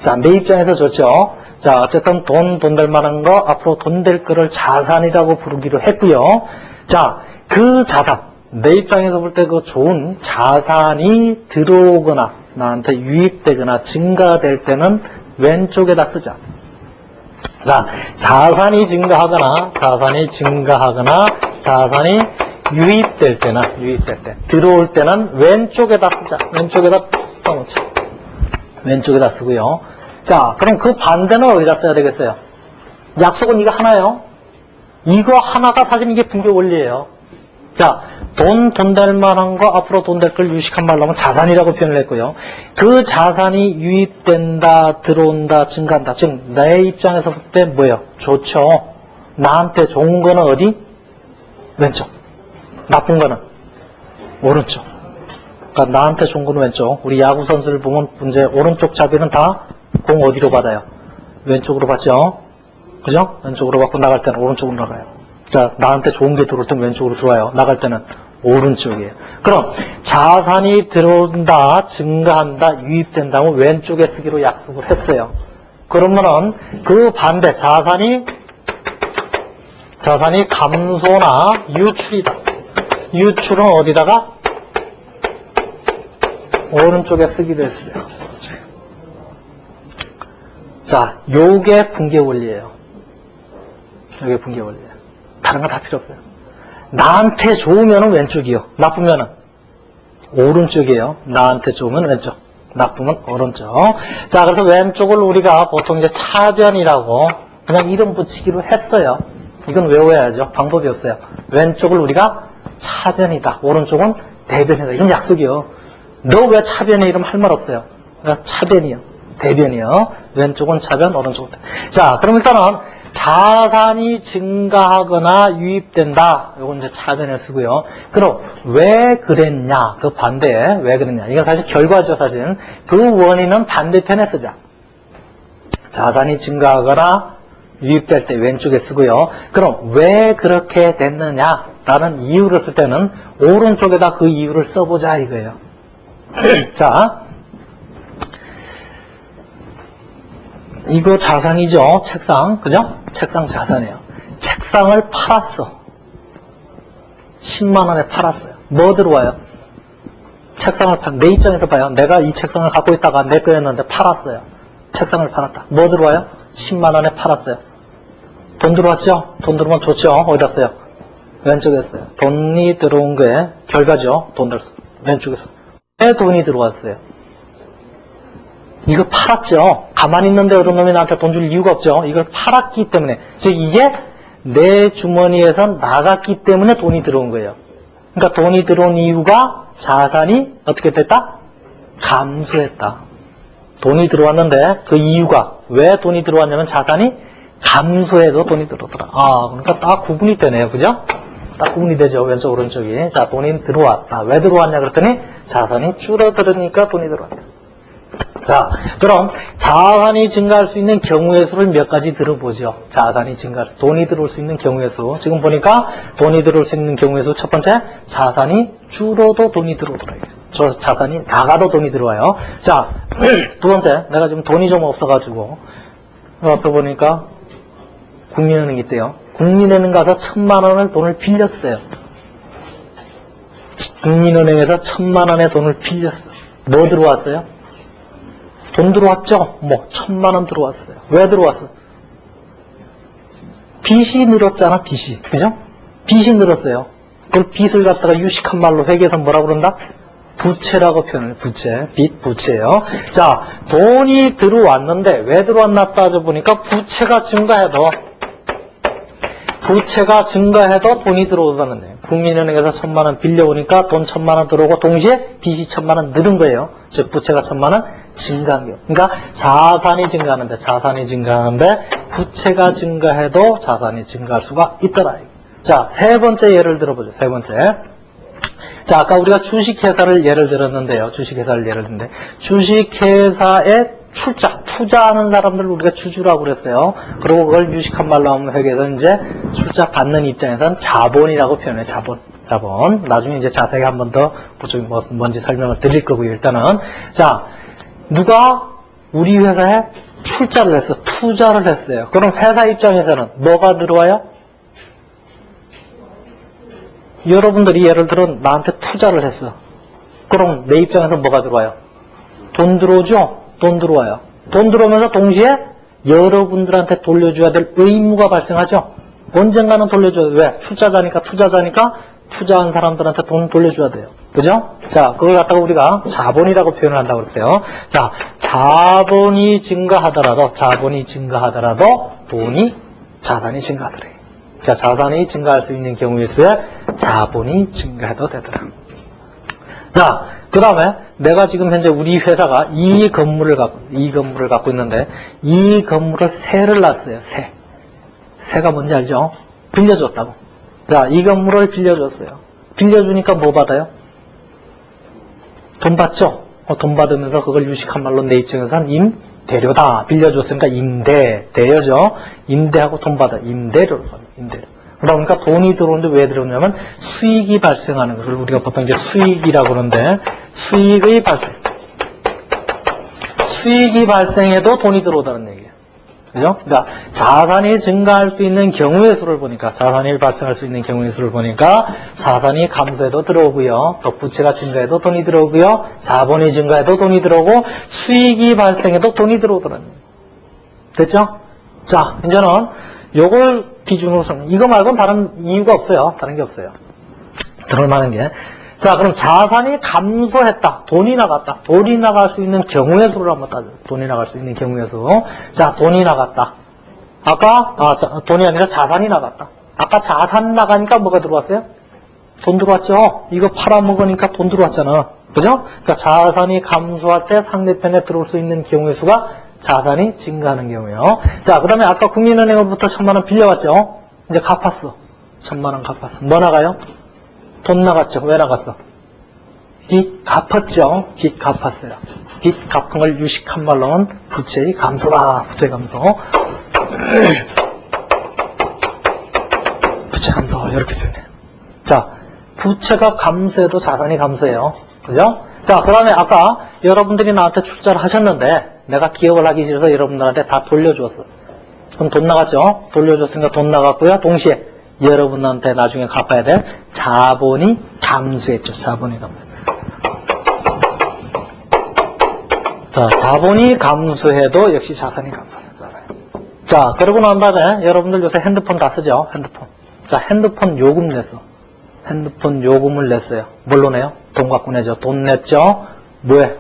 자, 내 입장에서 좋죠. 자, 어쨌든 돈 될 만한 거, 앞으로 돈 될 거를 자산이라고 부르기로 했고요. 자, 그 자산, 내 입장에서 볼 때 그 좋은 자산이 들어오거나 나한테 유입되거나 증가될 때는 왼쪽에다 쓰자. 자, 자산이 증가하거나 자산이 유입될 때, 들어올 때는 왼쪽에다 쓰자. 왼쪽에다 써놓자. 왼쪽에다 쓰고요. 자, 그럼 그 반대는 어디다 써야 되겠어요? 약속은 이거 하나예요. 이거 하나가 사실 이게 분계 원리예요. 자, 돈 될 만한 거, 앞으로 돈 될 걸 유식한 말로 하면 자산이라고 표현을 했고요. 그 자산이 유입된다, 들어온다, 증가한다. 즉, 내 입장에서 볼 때 뭐예요? 좋죠. 나한테 좋은 거는 어디? 왼쪽. 나쁜 거는 오른쪽. 그러니까 나한테 좋은 거는 왼쪽. 우리 야구 선수를 보면 이제 오른쪽 잡이는 다 공 어디로 받아요? 왼쪽으로 받죠? 그죠? 왼쪽으로 받고 나갈 때는 오른쪽으로 나가요. 자, 나한테 좋은 게 들어올 때는 왼쪽으로 들어와요. 나갈 때는 오른쪽이에요. 그럼 자산이 들어온다, 증가한다, 유입된다면 왼쪽에 쓰기로 약속을 했어요. 그러면은 그 반대 자산이 감소나 유출이다. 유출은 어디다가? 오른쪽에 쓰기로 했어요. 자, 요게 분계 원리예요. 요게 분계 원리예요. 다른 거 다 필요 없어요. 나한테 좋으면 왼쪽이요. 나쁘면 오른쪽이에요. 나한테 좋으면 왼쪽, 나쁘면 오른쪽. 자, 그래서 왼쪽을 우리가 보통 이제 차변이라고 그냥 이름 붙이기로 했어요. 이건 외워야죠. 방법이 없어요. 왼쪽을 우리가 차변이다. 오른쪽은 대변이다. 이건 약속이요. 너 왜 차변의 이름 할 말 없어요. 그러니까 차변이요. 대변이요. 왼쪽은 차변, 오른쪽은 대변. 자, 그럼 일단은 자산이 증가하거나 유입된다. 이건 이제 차변을 쓰고요. 그럼 왜 그랬냐? 그 반대에 왜 그랬냐? 이건 사실 결과죠, 사실. 그 원인은 반대편에 쓰자. 자산이 증가하거나 유입될 때 왼쪽에 쓰고요. 그럼 왜 그렇게 됐느냐라는 이유를 쓸 때는 오른쪽에다 그 이유를 써보자 이거예요. 자, 이거 자산이죠. 책상, 그죠? 책상 자산이에요. 책상을 팔았어. 10만 원에 팔았어요. 뭐 들어와요? 책상을 내 입장에서 봐요. 내가 이 책상을 갖고 있다가 내 거였는데 팔았어요. 책상을 팔았다. 뭐 들어와요? 10만 원에 팔았어요. 돈 들어왔죠? 돈 들어오면 좋죠? 어디다 써요? 왼쪽에서요. 돈이 들어온 거에 결과죠. 돈 들었어. 왼쪽에서. 왜 돈이 들어왔어요? 이거 팔았죠. 가만히 있는데 어떤 놈이 나한테 돈 줄 이유가 없죠. 이걸 팔았기 때문에. 즉 이게 내 주머니에서 나갔기 때문에 돈이 들어온 거예요. 그러니까 돈이 들어온 이유가 자산이 어떻게 됐다? 감소했다. 돈이 들어왔는데 그 이유가 왜 돈이 들어왔냐면 자산이 감소해도 돈이 들어오더라. 그러니까 딱 구분이 되네요. 그죠? 딱 구분이 되죠. 왼쪽 오른쪽이. 자, 돈이 들어왔다. 왜 들어왔냐 그랬더니 자산이 줄어들으니까 돈이 들어왔다. 자, 그럼 자산이 증가할 수 있는 경우의 수를 몇 가지 들어보죠. 자산이 증가할 수, 돈이 들어올 수 있는 경우의 수. 지금 보니까 돈이 들어올 수 있는 경우의 수 첫 번째, 자산이 줄어도 돈이 들어오더라고요. 저 자산이 나가도 돈이 들어와요. 자, 두 번째, 내가 지금 돈이 좀 없어가지고 앞에 보니까 국민은행이 있대요. 국민은행 가서 1,000만 원을 돈을 빌렸어요. 국민은행에서 1,000만 원의 돈을 빌렸어. 뭐 들어왔어요? 돈 들어왔죠? 1,000만 원 들어왔어요. 왜 들어왔어? 빚이 늘었잖아, 빚이. 그죠? 빚이 늘었어요. 그걸 빚을 갖다가 유식한 말로 회계에서 뭐라고 그런다? 부채라고 표현해요. 부채. 빚, 부채예요. 자, 돈이 들어왔는데 왜 들어왔나 따져보니까 부채가 증가해도 돈이 들어오다는데 국민은행에서 1,000만 원 빌려오니까 돈 1,000만 원 들어오고 동시에 빚이 1,000만 원 늘은 거예요. 즉 부채가 1,000만 원 증가한 거예요. 그러니까 자산이 증가하는데 부채가 증가해도 자산이 증가할 수가 있더라. 자, 세 번째 예를 들어보죠. 세 번째. 자, 아까 우리가 주식회사를 예를 들었는데요. 주식회사의 투자하는 사람들을 우리가 주주라고 그랬어요. 그리고 그걸 유식한 말로 하면 회계에서 이제 출자 받는 입장에서는 자본이라고 표현해요. 자본. 나중에 이제 자세히 한 번 더 그쪽이 뭔지 설명을 드릴 거고요. 일단은. 자, 누가 우리 회사에 출자를 했어. 투자를 했어요. 그럼 회사 입장에서는 뭐가 들어와요? 여러분들이 예를 들어 나한테 투자를 했어. 그럼 내 입장에서 뭐가 들어와요? 돈 들어오죠? 돈 들어와요. 돈 들어오면서 동시에 여러분들한테 돌려줘야 될 의무가 발생하죠? 언젠가는 돌려줘야 돼요. 왜? 투자자니까 투자한 사람들한테 돈 돌려줘야 돼요. 그죠? 자, 그걸 갖다가 우리가 자본이라고 표현을 한다고 그랬어요. 자, 자산이 증가하더라도 자산이 증가하더래요. 자, 자산이 증가할 수 있는 경우의 수에 자본이 증가해도 되더라. 자, 그 다음에 내가 지금 현재 우리 회사가 이 건물을 갖고 있는데 이 건물을 세를 놨어요. 세가 뭔지 알죠? 빌려줬다고. 자, 이 건물을 빌려줬어요. 빌려주니까 뭐 받아요? 돈 받죠? 돈 받으면서 그걸 유식한 말로 내 입장에서는 임대료다. 빌려줬으니까 대여죠. 임대하고 돈 받아. 임대료를 받아. 임대료. 그러니까 돈이 들어오는데 왜 들어오냐면 수익이 발생하는 걸 우리가 보통 이제 수익이라고 그러는데 수익이 발생해도 돈이 들어오다는 얘기예요. 그죠? 그러니까 자산이 증가할 수 있는 경우의 수를 보니까 자산이 발생할 수 있는 경우의 수를 보니까 자산이 감소해도 들어오고요. 또 부채가 증가해도 돈이 들어오고요. 자본이 증가해도 돈이 들어오고 수익이 발생해도 돈이 들어오더라는 거예요. 됐죠? 자, 이제는 요걸 기준으로 이거 말고는 다른 이유가 없어요. 다른 게 없어요. 들을 만한 게. 자, 그럼 자산이 감소했다. 돈이 나갔다. 돈이 나갈 수 있는 경우의 수를 한번 따져. 돈이 나갈 수 있는 경우의 수. 자, 돈이 나갔다. 돈이 아니라 자산이 나갔다. 아까 자산 나가니까 뭐가 들어왔어요? 돈 들어왔죠? 이거 팔아먹으니까 돈 들어왔잖아. 그죠? 그러니까 자산이 감소할 때 상대편에 들어올 수 있는 경우의 수가 자산이 증가하는 경우예요. 자, 그 다음에 아까 국민은행으로부터 1,000만 원 빌려왔죠? 이제 갚았어. 1,000만 원 갚았어. 뭐 나가요? 돈 나갔죠? 왜 나갔어? 빚 갚았죠? 빚 갚았어요. 빚 갚은 걸 유식한 말로는 부채의 감소다. 부채 감소. 부채 감소. 이렇게 표현해요. 자, 부채가 감소해도 자산이 감소해요. 그죠? 자, 그 다음에 아까 여러분들이 나한테 출자를 하셨는데 내가 기억을 하기 싫어서 여러분들한테 다 돌려주었어. 그럼 돈 나갔죠? 돌려줬으니까 돈 나갔고요. 동시에 여러분한테 나중에 갚아야 될 자본이 감소했죠. 자본이 감소했죠. 자, 자본이 감소해도 역시 자산이 감소해요. 자, 그러고 난 다음에 여러분들 요새 핸드폰 다 쓰죠? 핸드폰. 자, 핸드폰 요금 냈어. 핸드폰 요금을 냈어요. 뭘로 내요? 돈 갖고 내죠. 돈 냈죠? 뭐해?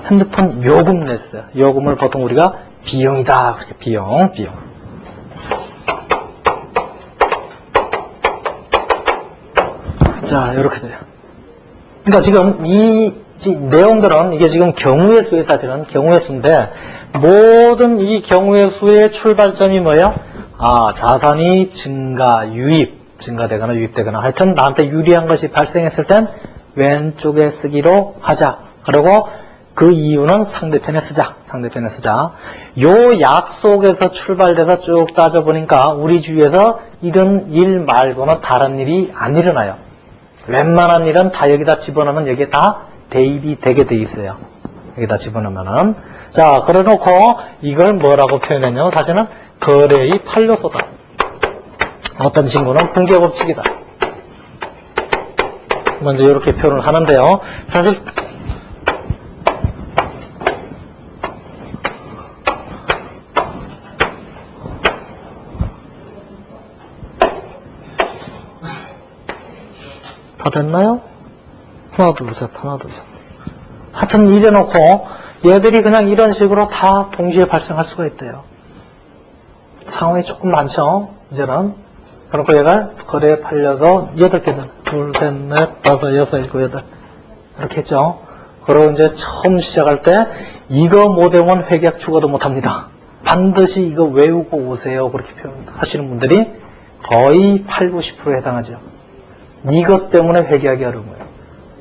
핸드폰 요금 냈어요. 요금을 보통 우리가 비용이다. 그렇게 비용. 자, 이렇게 돼요. 그러니까 지금 이 내용들은 이게 지금 경우의 수의 사실은 경우의 수인데 모든 이 경우의 수의 출발점이 뭐예요? 자산이 증가되거나 유입되거나 하여튼 나한테 유리한 것이 발생했을 땐 왼쪽에 쓰기로 하자. 그리고 그 이유는 상대편에 쓰자. 요 약속에서 출발돼서 쭉 따져보니까 우리 주위에서 이런 일 말고는 다른 일이 안 일어나요. 웬만한 일은 다 여기다 집어넣으면 여기에 다 대입이 되게 돼 있어요. 여기다 집어넣으면은. 자, 그래 놓고 이걸 뭐라고 표현했냐면 사실은 거래의 8요소다. 어떤 친구는 붕괴법칙이다. 먼저 이렇게 표현을 하는데요. 사실 다 됐나요? 하나 둘 셋. 하여튼 이래놓고 얘들이 그냥 이런 식으로 다 동시에 발생할 수가 있대요. 상황이 조금 많죠. 이제는. 그렇고 얘가 거래에 팔려서 8개잖아. 2, 3, 4, 5, 6, 7, 8 이렇게 했죠. 그리고 이제 처음 시작할 때 이거 못 외우면 회계학 죽어도 못합니다. 반드시 이거 외우고 오세요. 그렇게 표현하시는 분들이 거의 8, 90%에 해당하죠. 이것 때문에 회계하기 어려운 거예요.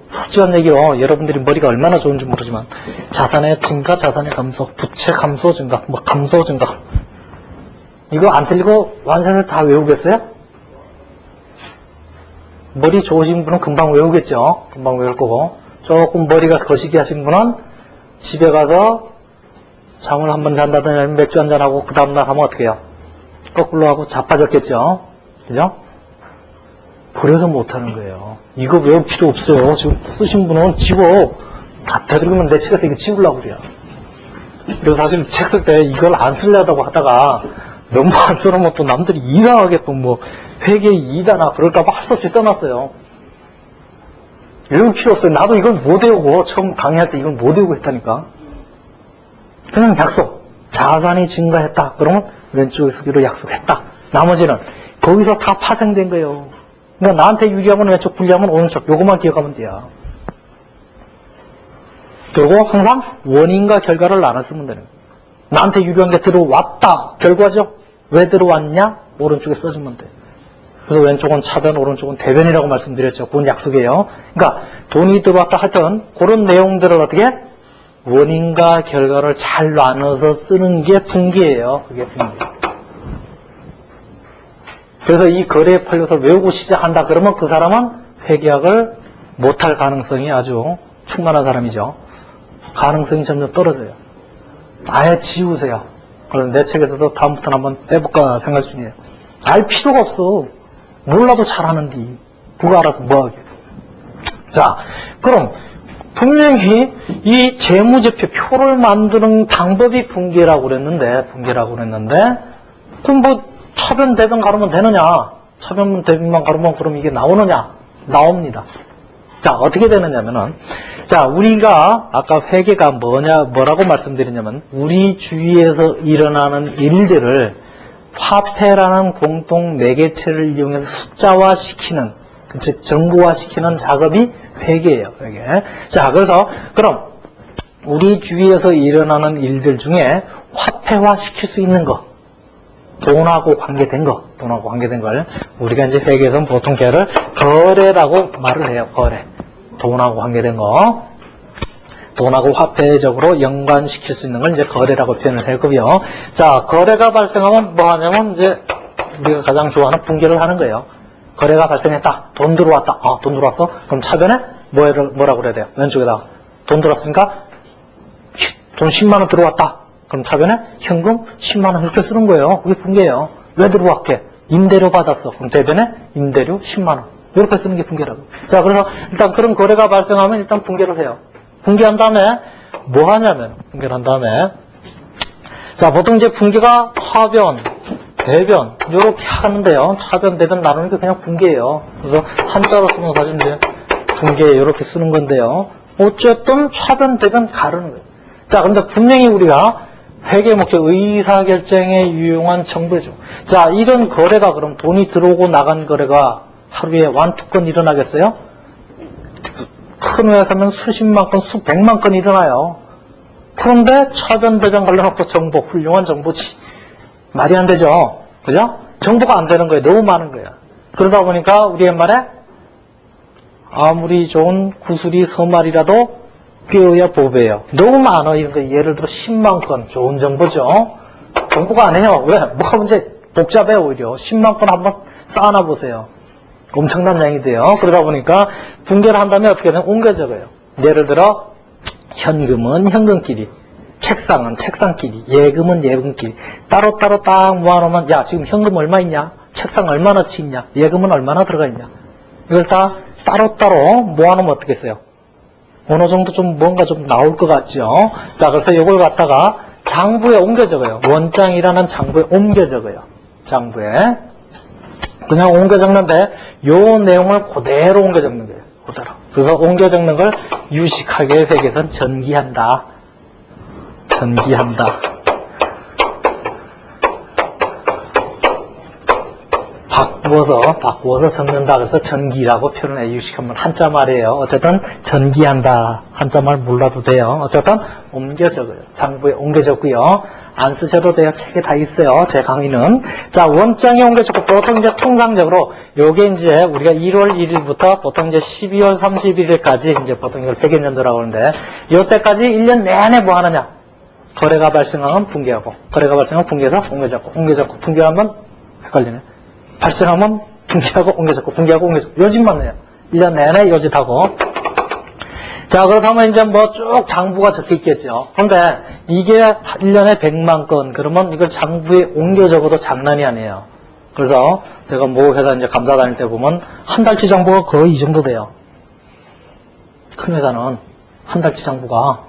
솔직한 얘기로 여러분들이 머리가 얼마나 좋은지 모르지만 자산의 증가, 자산의 감소, 부채 감소 증가, 감소 증가 이거 안 틀리고 완전해서 다 외우겠어요? 머리 좋으신 분은 금방 외우겠죠. 금방 외울 거고 조금 머리가 거시기 하신 분은 집에 가서 잠을 한번 잔다든지 아니면 맥주 한잔하고 그 다음날 하면 어떻게 해요? 거꾸로 하고 자빠졌겠죠. 그죠? 그래서 못하는 거예요. 이거 외울 필요 없어요. 지금 쓰신 분은 지워. 다 되도록이면 내 책에서 이거 지우려고 그래요. 그래서 사실 책 쓸 때 이걸 안 쓰려고 하다가 너무 안 써놓으면 또 남들이 이상하게 또 뭐 회계 2다나 그럴까봐 할 수 없이 써놨어요. 외울 필요 없어요. 나도 이걸 못 외우고 처음 강의할 때 이걸 못 외우고 했다니까. 그냥 약속. 자산이 증가했다. 그러면 왼쪽에 쓰기로 약속했다. 나머지는 거기서 다 파생된 거예요. 그러니까 나한테 유리하면 왼쪽, 불리하면 오른쪽. 요것만 기억하면 돼요. 그리고 항상 원인과 결과를 나눠 쓰면 되는 거예요. 나한테 유리한 게 들어왔다. 결과죠. 왜 들어왔냐? 오른쪽에 써주면 돼. 그래서 왼쪽은 차변, 오른쪽은 대변이라고 말씀드렸죠. 그건 약속이에요. 그러니까 돈이 들어왔다 하여튼 그런 내용들을 어떻게 원인과 결과를 잘 나눠서 쓰는 게 분기예요. 그게 분기. 그래서 이 거래의 8요소를 외우고 시작한다 그러면 그 사람은 회계학을 못할 가능성이 아주 충만한 사람이죠. 가능성이 점점 떨어져요. 아예 지우세요. 그래서 내 책에서도 다음부터는 한번 해볼까 생각 중이에요. 알 필요가 없어. 몰라도 잘하는데 그거 알아서 뭐하게. 자, 그럼 분명히 이 재무제표 표를 만드는 방법이 분기라고 그랬는데 그럼 뭐 차변 대변 가르면 되느냐? 차변 대변만 가르면 그럼 이게 나오느냐? 나옵니다. 자, 어떻게 되느냐면은 자, 우리가 아까 회계가 뭐라고 말씀드렸냐면 우리 주위에서 일어나는 일들을 화폐라는 공통 매개체를 이용해서 숫자화시키는, 즉 정보화시키는 작업이 회계예요. 회계. 자, 그래서 그럼 우리 주위에서 일어나는 일들 중에 화폐화시킬 수 있는 거, 돈하고 관계된 걸 우리가 이제 회계에서는 보통 걔를 거래라고 말을 해요. 거래. 돈하고 관계된 거. 돈하고 화폐적으로 연관시킬 수 있는 걸 이제 거래라고 표현을 할 거고요. 자, 거래가 발생하면 뭐 하냐면 이제 우리가 가장 좋아하는 분기를 하는 거예요. 거래가 발생했다. 돈 들어왔다. 돈 들어왔어? 그럼 차변에 뭐라고 그래야 돼요? 왼쪽에다가 돈 들어왔으니까 돈 10만 원 들어왔다. 그럼 차변에 현금 10만 원 이렇게 쓰는 거예요. 그게 분기예요. 왜 들어왔게? 임대료 받았어. 그럼 대변에 임대료 10만 원. 이렇게 쓰는 게 분기라고. 자, 그래서 일단 그런 거래가 발생하면 일단 분기를 해요. 분기한 다음에 뭐 하냐면 분기를 한 다음에 자, 보통 이제 분기가 차변, 대변 요렇게 하는데요. 차변, 대변 나누는 게 그냥 분계예요. 그래서 한자로 쓰면 사실 이제 분계 요렇게 쓰는 건데요. 어쨌든 차변, 대변 가르는 거예요. 자, 근데 분명히 우리가 회계 목적 의사결정에 유용한 정보죠. 자, 이런 거래가 그럼 돈이 들어오고 나간 거래가 하루에 완투건 일어나겠어요? 큰 회사면 수십만 건, 수백만 건 일어나요. 그런데 차변, 대변 갈라놓고 정보, 훌륭한 정보지. 말이 안 되죠. 그죠? 정보가 안 되는 거예요. 너무 많은 거예요. 그러다 보니까 우리 옛말에 아무리 좋은 구슬이 서말이라도 꿰어야 보배예요. 너무 많아. 이런 거 예를 들어 10만 건 좋은 정보죠. 정보가 안 해요. 왜? 뭐가 문제? 복잡해 오히려. 10만 건 한번 쌓아놔 보세요. 엄청난 양이 돼요. 그러다 보니까 분개를 한 다음에 어떻게 되냐면 옮겨 적어요. 예를 들어 현금은 현금끼리, 책상은 책상끼리, 예금은 예금끼리 따로따로 딱 모아놓으면 야 지금 현금 얼마 있냐? 책상 얼마나치 있냐? 예금은 얼마나 들어가 있냐? 이걸 다 따로따로 모아놓으면 어떻겠어요? 어느 정도 좀 뭔가 좀 나올 것 같죠? 자, 그래서 이걸 갖다가 장부에 옮겨 적어요. 원장이라는 장부에 옮겨 적어요. 장부에. 그냥 옮겨 적는데 요 내용을 그대로 옮겨 적는 거예요. 그대로. 그래서 옮겨 적는 걸 유식하게 회계에서는 전기한다. 전기한다. 바꾸어서 적는다. 그래서 전기라고 표현해. 유식하면 한자 말이에요. 어쨌든 전기한다. 한자 말 몰라도 돼요. 어쨌든 옮겨 적어요. 장부에 옮겨 적고요. 안 쓰셔도 돼요. 책에 다 있어요. 제 강의는. 자, 원장에 옮겨 적고 보통 이제 통상적으로 요게 이제 우리가 1월 1일부터 보통 이제 12월 31일까지 이제 보통 이걸 회계연도라고 하는데 요때까지 1년 내내 뭐 하느냐? 거래가 발생하면 분개하고, 거래가 발생하면 분개해서 옮겨 적고, 분개하면 헷갈리네. 발생하면 분개하고 옮겨졌고 분개하고 옮겨졌고 요짓만 해요. 1년 내내 요짓하고. 자, 그렇다면 이제 뭐 쭉 장부가 적혀 있겠죠. 그런데 이게 1년에 100만 건 그러면 이걸 장부에 옮겨 적어도 장난이 아니에요. 그래서 제가 뭐 회사 이제 감사 다닐 때 보면 한 달치 장부가 거의 이 정도 돼요. 큰 회사는 한 달치 장부가.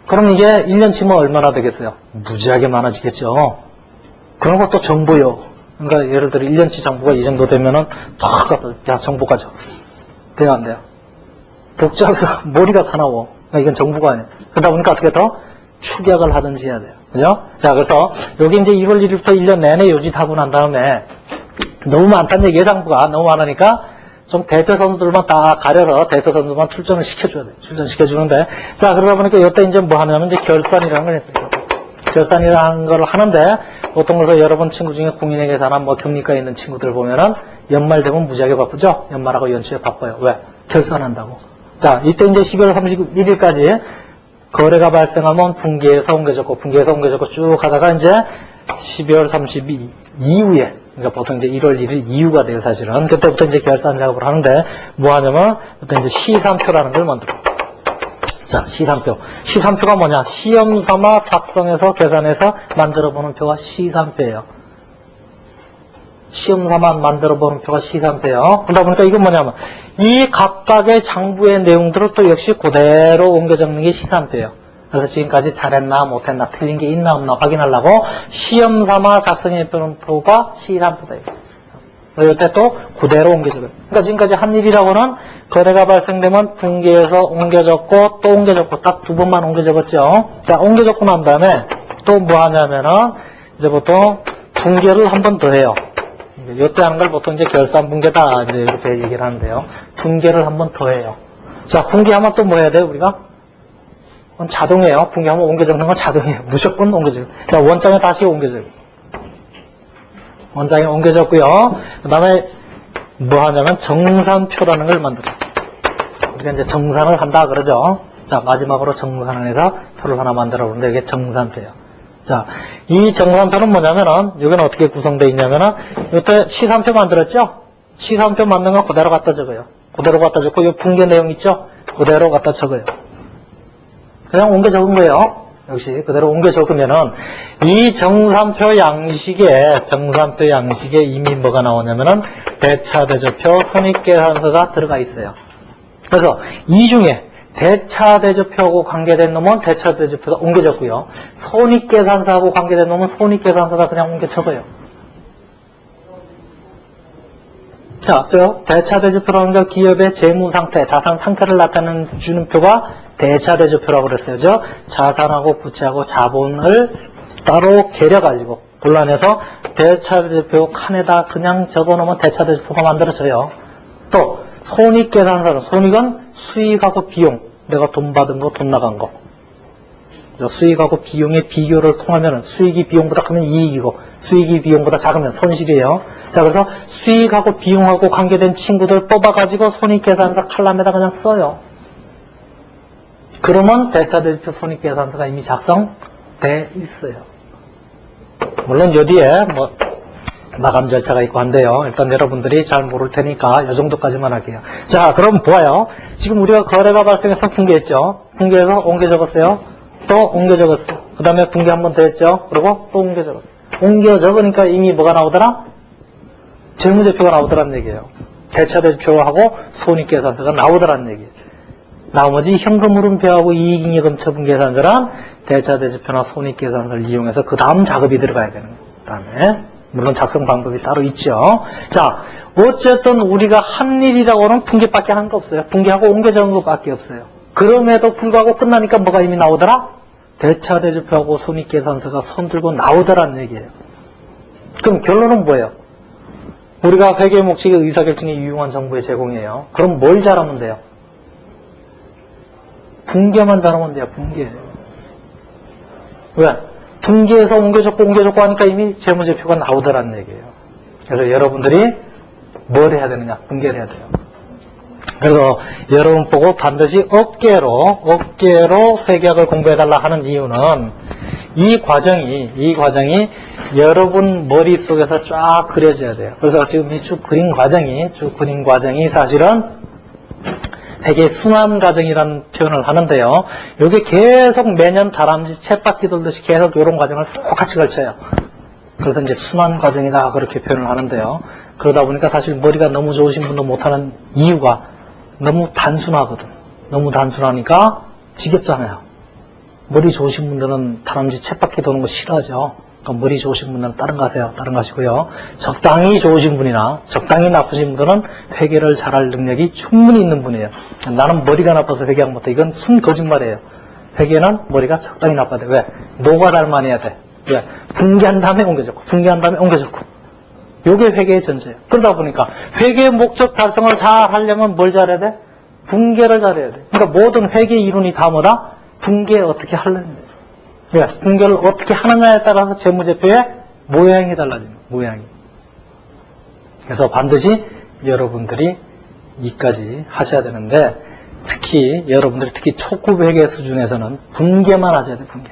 그럼 이게 1년치면 얼마나 되겠어요? 무지하게 많아지겠죠. 그런 것도 정보요. 그러니까 예를 들어 1년치 장부가 이 정도 되면은 딱 갖다 야 정보 가져. 돼요 안 돼요? 복잡해서 머리가 사나워. 그러니까 이건 정보가 아니에요. 그러다 보니까 어떻게 더 축약을 하든지 해야 돼요. 그죠? 자, 그래서 여기 이제 1월 1일부터 1년 내내 요짓하고 난 다음에 너무 많다는 얘기예요. 장부가 너무 많으니까 좀 대표 선수들만 다 가려서 대표 선수들만 출전을 시켜줘야 돼요. 출전시켜주는데 자, 그러다 보니까 이때 이제 뭐 하냐면 이제 결산이라는 걸 했어요. 결산이라는 걸 하는데 보통 그래서 여러분 친구 중에 공인회계사나 뭐 경리과에 있는 친구들 보면은 연말 되면 무지하게 바쁘죠? 연말하고 연초에 바빠요. 왜? 결산한다고. 자, 이때 이제 12월 31일까지 거래가 발생하면 분기에서 옮겨졌고 쭉 하다가 이제 12월 30일 이후에, 그러니까 보통 이제 1월 1일 이후가 돼요, 사실은. 그때부터 이제 결산 작업을 하는데 뭐 하냐면 그때 이제 시산표라는 걸 만들어. 자, 시산표. 시산표가 뭐냐? 시험 삼아 작성해서 계산해서 만들어보는 표가 시산표예요. 시험 삼아 만들어보는 표가 시산표예요. 그러다 보니까 이건 뭐냐면 이 각각의 장부의 내용들을 또 역시 그대로 옮겨 적는 게 시산표예요. 그래서 지금까지 잘했나 못했나 틀린 게 있나 없나 확인하려고 시험 삼아 작성해보는 표가 시산표다. 이때 또 그대로 옮겨져요. 그러니까 지금까지 한 일이라고는 거래가 발생되면 분기에서 옮겨졌고 또 옮겨졌고 딱 두 번만 옮겨졌죠. 자, 옮겨졌고 난 다음에 또 뭐 하냐면은 이제 보통 분계를 한 번 더 해요. 이때 하는 걸 보통 이제 결산 분계다 이제 이렇게 얘기를 하는데요. 분계를 한 번 더 해요. 자, 분계하면 또 뭐 해야 돼요 우리가? 그건 자동이에요. 분계하면 옮겨졌는 건 자동이에요. 무조건 옮겨져요. 자, 원장에 다시 옮겨져요. 원장에 옮겨졌고요. 그 다음에 뭐 하냐면 정산표라는 걸 만들어요. 우리가 이제 정산을 한다 그러죠. 자, 마지막으로 정산을 해서 표를 하나 만들어 보는데 이게 정산표예요. 자, 이 정산표는 뭐냐면은 여기는 어떻게 구성되어 있냐면은 이때 시산표 만들었죠? 시산표 만든 건 그대로 갖다 적어요. 그대로 갖다 적고 이 분계 내용 있죠? 그대로 갖다 적어요. 그냥 옮겨 적은 거예요. 역시 그대로 옮겨 적으면은 이 정산표 양식에 이미 뭐가 나오냐면은 대차대조표, 손익계산서가 들어가 있어요. 그래서 이 중에 대차대조표하고 관계된 놈은 대차대조표가 옮겨 적고요. 손익계산서하고 관계된 놈은 손익계산서가 그냥 옮겨 적어요. 자, 대차대조표라는 게 기업의 재무 상태, 자산 상태를 나타내는 주는 표가 대차대조표라고 그랬어요. 자산하고 부채하고 자본을 따로 계려가지고 골라내서 대차대조표 칸에다 그냥 적어놓으면 대차대조표가 만들어져요. 또 손익계산서는, 손익은 수익하고 비용, 내가 돈 받은 거, 돈 나간 거. 수익하고 비용의 비교를 통하면 수익이 비용보다 크면 이익이고 수익이 비용보다 작으면 손실이에요. 자, 그래서 수익하고 비용하고 관계된 친구들 뽑아가지고 손익계산서 칼럼에다 그냥 써요. 그러면 대차대조표 손익계산서가 이미 작성돼 있어요. 물론 여기에 마감 절차가 있고 한데요. 일단 여러분들이 잘 모를 테니까 이 정도까지만 할게요. 자, 그럼 보아요. 지금 우리가 거래가 발생해서 붕괴했죠. 붕괴해서 옮겨 적었어요. 또 옮겨 적었어요. 그 다음에 붕괴 한 번 더 했죠. 그리고 또 옮겨 적었어요. 옮겨 적으니까 이미 뭐가 나오더라? 재무제표가 나오더란 얘기예요. 대차대조표하고 손익계산서가 나오더란 얘기예요. 나머지 현금흐름표하고 이익잉여금 처분계산서란 대차대조표나 손익계산서를 이용해서 그 다음 작업이 들어가야 되는 거예요. 그 다음에 물론 작성 방법이 따로 있죠. 자, 어쨌든 우리가 한 일이라고는 붕괴밖에 한 거 없어요. 붕괴하고 옮겨 적은 것밖에 없어요. 그럼에도 불구하고 끝나니까 뭐가 이미 나오더라? 대차대조표하고 손익계산서가 손들고 나오더란 얘기예요. 그럼 결론은 뭐예요? 우리가 회계 목적의 의사결정에 유용한 정보의 제공이에요. 그럼 뭘 잘하면 돼요? 붕괴만 잘하면 돼요. 붕괴. 왜? 붕괴해서 옮겨줬고 하니까 이미 재무제표가 나오더란 얘기예요. 그래서 여러분들이 뭘 해야 되느냐? 붕괴를 해야 돼요. 그래서 여러분 보고 반드시 어깨로 회계학을 공부해달라 하는 이유는 이 과정이 여러분 머릿속에서 쫙 그려져야 돼요. 그래서 지금 이 쭉 그린 과정이 사실은 회계 순환 과정이라는 표현을 하는데요. 이게 계속 매년 다람쥐 쳇바퀴 돌듯이 계속 이런 과정을 똑같이 걸쳐요. 그래서 이제 순환 과정이다 그렇게 표현을 하는데요. 그러다 보니까 사실 머리가 너무 좋으신 분도 못하는 이유가 너무 단순하거든. 너무 단순하니까 지겹잖아요. 머리 좋으신 분들은 다람쥐 쳇바퀴 도는 거 싫어하죠. 그러니까 머리 좋으신 분들은 다른 거 하세요. 다른 거 하시고요. 적당히 좋으신 분이나 적당히 나쁘신 분들은 회계를 잘할 능력이 충분히 있는 분이에요. 나는 머리가 나빠서 회계학 못해. 이건 순 거짓말이에요. 회계는 머리가 적당히 나빠야 돼. 왜? 노가다만 해야 돼. 왜? 붕괴한 다음에 옮겨줬고 붕괴한 다음에 옮겨줬고. 요게 회계의 전제예요. 그러다 보니까 회계의 목적 달성을 잘 하려면 뭘 잘해야 돼? 붕괴를 잘해야 돼. 그러니까 모든 회계 이론이 다 뭐다? 붕괴 어떻게 하려는 거예요. 왜? 붕괴를 어떻게 하느냐에 따라서 재무제표의 모양이 달라집니다. 모양이. 그래서 반드시 여러분들이 이까지 하셔야 되는데 여러분들이 특히 초급 회계 수준에서는 붕괴만 하셔야 돼. 붕괴.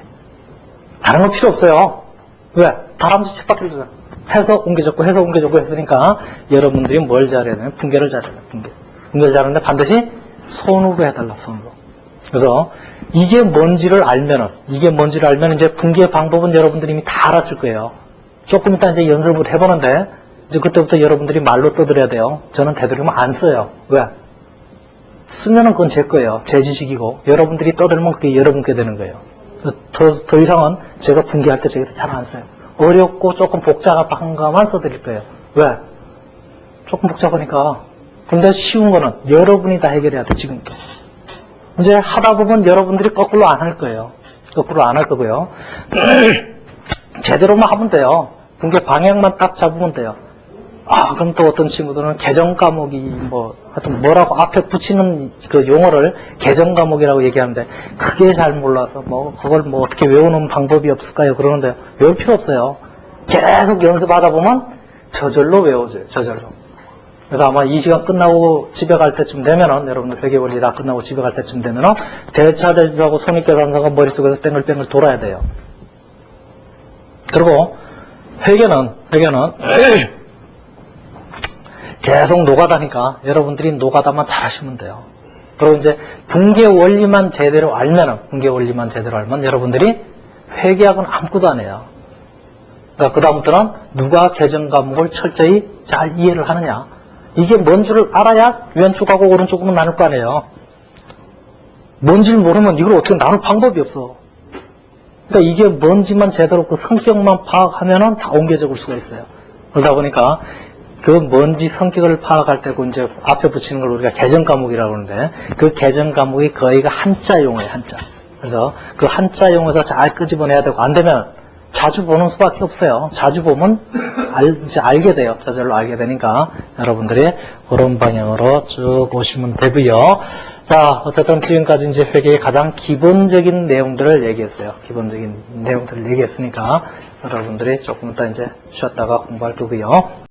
다른 거 필요 없어요. 왜? 다람쥐 쳇바퀴를 돌아. 해서 옮겨줬고 했으니까 여러분들이 뭘 잘해야 되냐면 붕괴를 잘해야 돼. 붕괴를 잘하는데 반드시 손으로 해달라. 손으로. 그래서 이게 뭔지를 알면은 이제 붕괴 방법은 여러분들이 이미 다 알았을 거예요. 조금 이따 이제 연습을 해보는데 이제 그때부터 여러분들이 말로 떠들어야 돼요. 저는 되도록이면 안 써요. 왜? 쓰면은 그건 제 거예요. 제 지식이고 여러분들이 떠들면 그게 여러분께 되는 거예요. 더 이상은 제가 붕괴할 때 제가 잘 안 써요. 어렵고 조금 복잡한 것만 써드릴 거예요. 왜? 조금 복잡하니까. 근데 쉬운 거는 여러분이 다 해결해야 돼. 지금부터. 이제 하다 보면 여러분들이 거꾸로 안 할 거예요. 거꾸로 안 할 거고요. 제대로만 하면 돼요. 붕괴 방향만 딱 잡으면 돼요. 그럼 또 어떤 친구들은 개정 과목이 하여튼 뭐라고 앞에 붙이는 그 용어를 개정 과목이라고 얘기하는데 그게 잘 몰라서 그걸 어떻게 외우는 방법이 없을까요? 그러는데 외울 필요 없어요. 계속 연습하다 보면 저절로 외워져요. 저절로. 그래서 아마 이 시간 끝나고 집에 갈 때쯤 되면은 여러분들 회계 원리 다 끝나고 집에 갈 때쯤 되면은 대차대조표하고 손익계산서가 머릿속에서 뺑글뺑글 돌아야 돼요. 그리고 회계는 계속 노가다니까 여러분들이 노가다만 잘 하시면 돼요. 그리고 이제 붕괴 원리만 제대로 알면 여러분들이 회계학은 아무것도 안 해요. 그러니까 그다음부터는 누가 개정 과목을 철저히 잘 이해를 하느냐. 이게 뭔 줄을 알아야 왼쪽하고 오른쪽으로 나눌 거 아니에요. 뭔지를 모르면 이걸 어떻게 나눌 방법이 없어. 그러니까 이게 뭔지만 제대로 그 성격만 파악하면은 다 옮겨 적을 수가 있어요. 그러다 보니까 그 뭔지 성격을 파악할 때고 이제 앞에 붙이는 걸 우리가 개정 과목이라고 하는데 그 개정 과목이 거의가 한자용어예요, 한자. 그래서 그 한자용어에서 잘 끄집어내야 되고 안 되면 자주 보는 수밖에 없어요. 자주 보면 이제 알게 돼요. 저절로 알게 되니까 여러분들이 그런 방향으로 쭉 오시면 되고요. 자, 어쨌든 지금까지 이제 회계의 가장 기본적인 내용들을 얘기했어요. 기본적인 내용들을 얘기했으니까 여러분들이 조금 이따 이제 쉬었다가 공부할 거고요.